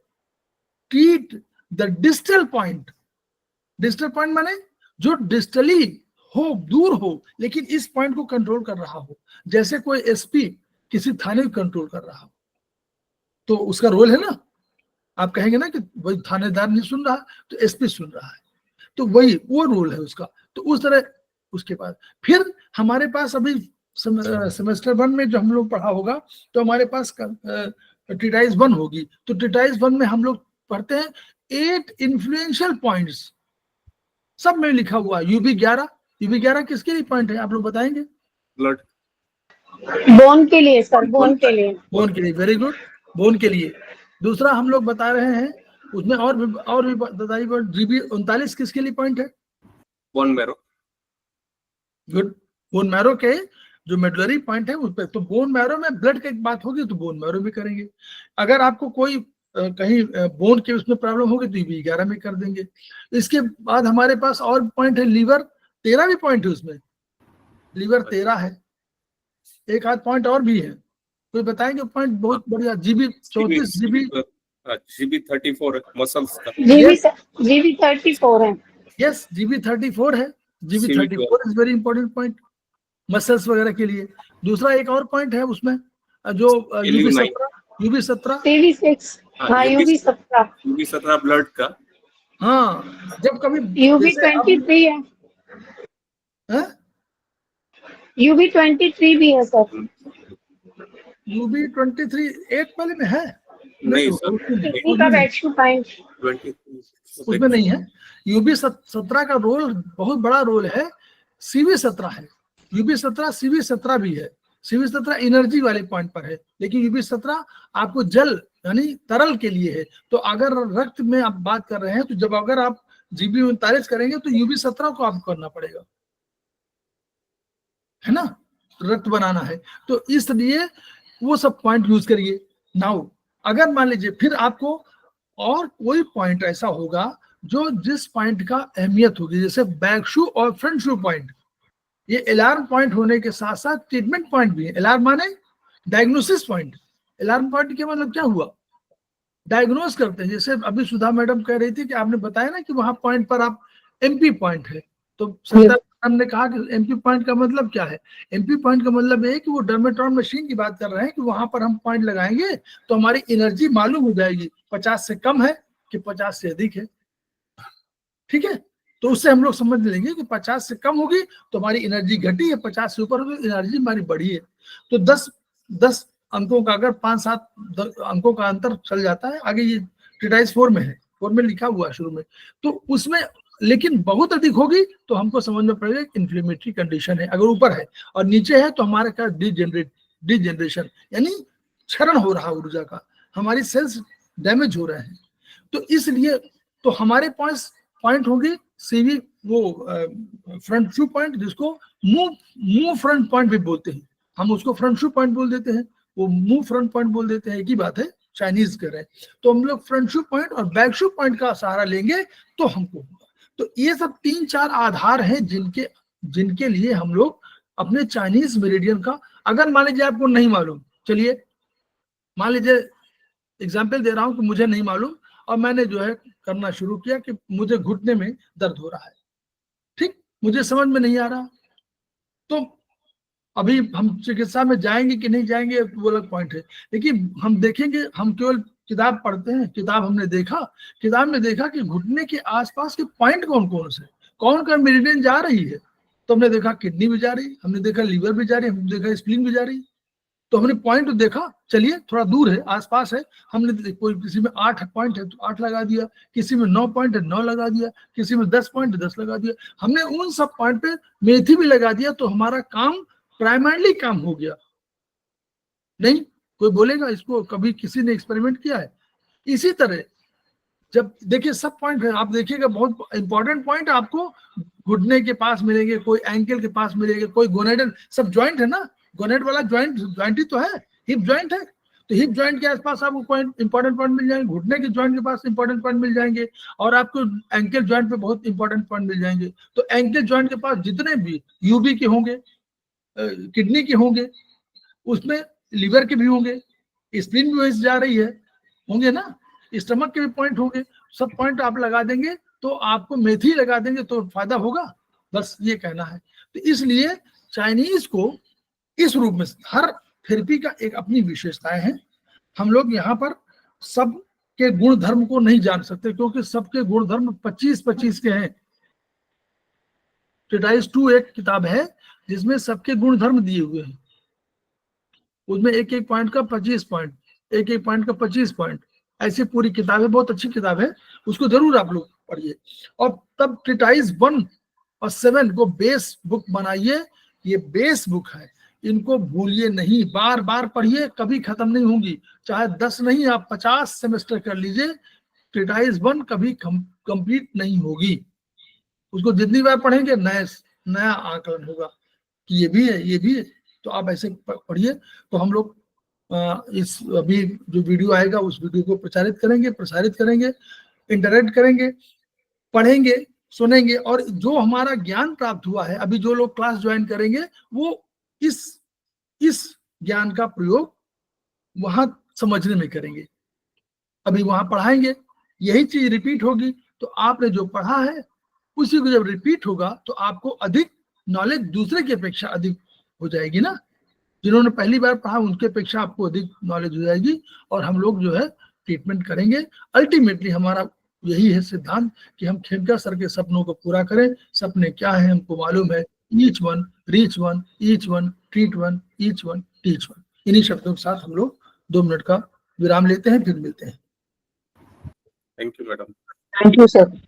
treat the distal point. Distal point माने जो डिस्टली हो, दूर हो, लेकिन इस पॉइंट को कंट्रोल कर रहा हो। जैसे कोई SP किसी थाने को कंट्रोल कर रहा हो, तो उसका रोल है ना, आप कहेंगे ना कि वही थानेदार नहीं सुन रहा तो SP सुन रहा है, तो वही वो रोल है उसका। तो उस तरह उसके बाद फिर हमारे पास अभी सेमेस्टर 1 में जो हम लोग पढ़ा होगा तो हमारे पास ट्रीटाइज 1 होगी, तो ट्रीटाइज 1 में हम लोग पढ़ते हैं 8 इन्फ्लुएंशियल पॉइंट्स, सब में लिखा हुआ है। UB11 किसके लिए पॉइंट है आप लोग बताएंगे? ब्लड, बोन के लिए सर, बोन के लिए। बोन के लिए, वेरी गुड, बोन के लिए। दूसरा हम लोग बता रहे हैं उसमें और भी बताइए, GB39 किसके लिए पॉइंट है? Bone marrow. Good, bone marrow के जो मेडुलरी पॉइंट है उस पर। तो बोन मैरो में ब्लड की बात होगी तो बोन मैरो भी करेंगे। अगर आपको कोई कहीं बोन के उसमें प्रॉब्लम होगी तो UB11 में कर देंगे। इसके बाद हमारे पास और पॉइंट है लीवर, 13 भी पॉइंट है उसमें, लीवर 13 है। एक आध पॉइंट और भी है, कोई बताएंगे पॉइंट? बहुत बढ़िया। GB34, GB34 मसल्स का। GB34 है। यस, GB34 है। GB34 is very important point muscles वगैरह के लिए। दूसरा एक और पॉइंट है उसमें जो UB17 CV6, हाँ UB17 ब्लड का। हाँ, जब कभी UB23 है, UB23 भी है सर। UB23 8 वाले में है? नहीं सर, किडनी का वैक्यूम पॉइंट उसमें नहीं है। UB17 का रोल बहुत बड़ा रोल है। CV17 है, UB17 CV17 भी है। CV17 एनर्जी वाले पॉइंट पर है, लेकिन UB17 आपको जल यानी तरल के लिए है। तो अगर रक्त में आप बात कर रहे हैं तो जब अगर आप GB39 करेंगे तो UB17 को आपको करना पड़ेगा, है ना, रक्त बनाना है। तो इसलिए वो सब पॉइंट यूज करिए। नाउ अगर मान लीजिए फिर आपको और कोई पॉइंट ऐसा होगा जो जिस पॉइंट का अहमियत होगी, जैसे बैक शू और फ्रंट शू पॉइंट, ये अलार्म पॉइंट होने के साथ साथ ट्रीटमेंट पॉइंट भी है। अलार्म माने डायग्नोसिस पॉइंट। अलार्म पॉइंट के मतलब क्या हुआ? डायग्नोस करते हैं। जैसे अभी सुधा मैडम कह रही थी कि आपने बताया ना कि वहां पॉइंट पर आप MP पॉइंट है, तो सरिता मैडम ने कहा कि MP पॉइंट का मतलब क्या है? MP पॉइंट का मतलब है कि वो डर्मेट्रॉन मशीन की बात कर रहे हैं कि वहां पर हम पॉइंट लगाएंगे तो हमारी एनर्जी मालूम हो जाएगी 50 से कम है कि 50 से अधिक है। ठीक है, तो उससे हम लोग समझ लेंगे कि 50 से कम होगी तो हमारी एनर्जी घटी है, 50 से ऊपर होगी एनर्जी हमारी बढ़ी है। तो 10 अंकों का अगर 5-7 अंकों का अंतर चल जाता है। आगे ये ट्रीटाइज 4 में है, 4 में लिखा हुआ है शुरू में, तो उसमें लेकिन बहुत अधिक होगी तो हमको समझ में पड़ेगा इन्फ्लेमेटरी कंडीशन है। अगर ऊपर है और नीचे है तो हमारे क्या डिजेनरेशन यानी क्षरण हो रहा ऊर्जा का, हमारी सेल्स डैमेज हो रहे हैं। तो इसलिए तो हमारे पास पॉइंट होंगे CV वो फ्रंट शू पॉइंट, जिसको मूव फ्रंट पॉइंट भी बोलते हैं। हम उसको फ्रंट शू पॉइंट बोल देते हैं, वो मूव फ्रंट पॉइंट बोल देते हैं, एक ही बात है, चाइनीज कर रहे हैं। तो हम लोग फ्रंट शू पॉइंट और बैक शू पॉइंट का सहारा लेंगे तो हमको होगा। तो ये सब 3-4 आधार हैं जिनके लिए हम लोग अपने चाइनीज मेरिडियन का, अगर मान लीजिए आपको नहीं मालूम, चलिए मान लीजिए एग्जाम्पल दे रहा हूं कि मुझे नहीं मालूम और मैंने जो है करना शुरू किया कि मुझे घुटने में दर्द हो रहा है, ठीक, मुझे समझ में नहीं आ रहा, तो अभी हम चिकित्सा में जाएंगे कि नहीं जाएंगे वो अलग पॉइंट है। लेकिन हम देखेंगे, हम केवल किताब पढ़ते हैं, किताब हमने देखा, किताब में देखा कि घुटने के आसपास के पॉइंट कौन कौन से, कौन कौन मेरिडियन जा रही है, तो हमने देखा किडनी भी जा रही, हमने देखा लीवर भी जा रही, हमने देखा स्प्लीन भी जा रही। तो हमने पॉइंट देखा, चलिए थोड़ा दूर है, आसपास है, हमने कोई किसी में 8 पॉइंट है तो 8 लगा दिया, किसी में 9 पॉइंट है 9 लगा दिया, किसी में 10 पॉइंट है 10 लगा दिया। हमने उन सब पॉइंट पे मेथी भी लगा दिया तो हमारा काम प्राइमरली काम हो गया। नहीं कोई बोलेगा इसको, कभी किसी ने एक्सपेरिमेंट किया है? इसी तरह जब देखिए सब पॉइंट है, आप देखिएगा बहुत इंपॉर्टेंट पॉइंट आपको घुटने के पास मिलेंगे, कोई एंकल के पास मिलेंगे, कोई गोनेडल, सब ज्वाइंट है ना, गोनेड वाला ज्वाइंट ही तो है, हिप ज्वाइंट है, तो हिप ज्वाइंट के आसपास आपको पॉइंट इंपॉर्टेंट पॉइंट मिल जाएंगे, घुटने के ज्वाइंट के पास इंपॉर्टेंट पॉइंट मिल जाएंगे, और आपको एंकल ज्वाइंट पे बहुत इंपॉर्टेंट पॉइंट मिल जाएंगे। तो एंकल ज्वाइंट के पास जितने भी UB के होंगे, किडनी के होंगे, उसमें लीवर के भी होंगे, स्प्लीन भी वैसे जा रही है, होंगे ना, स्टमक के भी पॉइंट होंगे, सब पॉइंट आप लगा देंगे तो आपको मेथी लगा देंगे तो फायदा होगा, बस ये कहना है। तो इसलिए चाइनीज को इस रूप में, हर थेरेपी का एक अपनी विशेषताएं हैं। हम लोग यहाँ पर सब के गुण धर्म को नहीं जान सकते क्योंकि सबके गुण धर्म 25-25 के हैं। ट्रीटाइज 2 एक किताब है जिसमें सबके गुण धर्म दिए हुए हैं। उसमें एक एक पॉइंट का 25 पॉइंट, एक एक पॉइंट का 25 पॉइंट, ऐसी पूरी किताब है, बहुत अच्छी किताब है, उसको जरूर आप लोग पढ़िए। और तब ट्रीटाइज 1 और 7 को बेस बुक बनाइए। ये बेस बुक है, इनको भूलिए नहीं, बार बार पढ़िए, कभी खत्म नहीं होंगी। चाहे 10 नहीं, आप 50 सेमेस्टर कर लीजिए, ट्रीटाइज 1 कभी कंप्लीट नहीं होगी। उसको जितनी बार पढ़ेंगे नया आकलन होगा कि ये भी है, ये भी है। तो आप ऐसे पढ़िए। तो हम लोग इस अभी जो वीडियो आएगा उस वीडियो को प्रसारित करेंगे, इंटरेक्ट करेंगे, पढ़ेंगे, सुनेंगे, और जो हमारा ज्ञान प्राप्त हुआ है, अभी जो लोग क्लास ज्वाइन करेंगे वो इस ज्ञान का प्रयोग वहां समझने में करेंगे। अभी वहां पढ़ाएंगे, यही चीज रिपीट होगी, तो आपने जो पढ़ा है उसी को जब रिपीट होगा तो आपको अधिक नॉलेज दूसरे की अपेक्षा अधिक हो जाएगी ना। जिन्होंने पहली बार पढ़ा उनके अपेक्षा आपको अधिक नॉलेज हो जाएगी, और हम लोग जो है ट्रीटमेंट करेंगे। अल्टीमेटली हमारा यही है सिद्धांत कि हम खेमका सर के सपनों को पूरा करें। सपने क्या है हमको मालूम है, each one reach one, each one treat one, each one teach one. इन्हीं शब्दों के साथ हम लोग 2 मिनट का विराम लेते हैं, फिर मिलते हैं। Thank you madam. Thank you sir.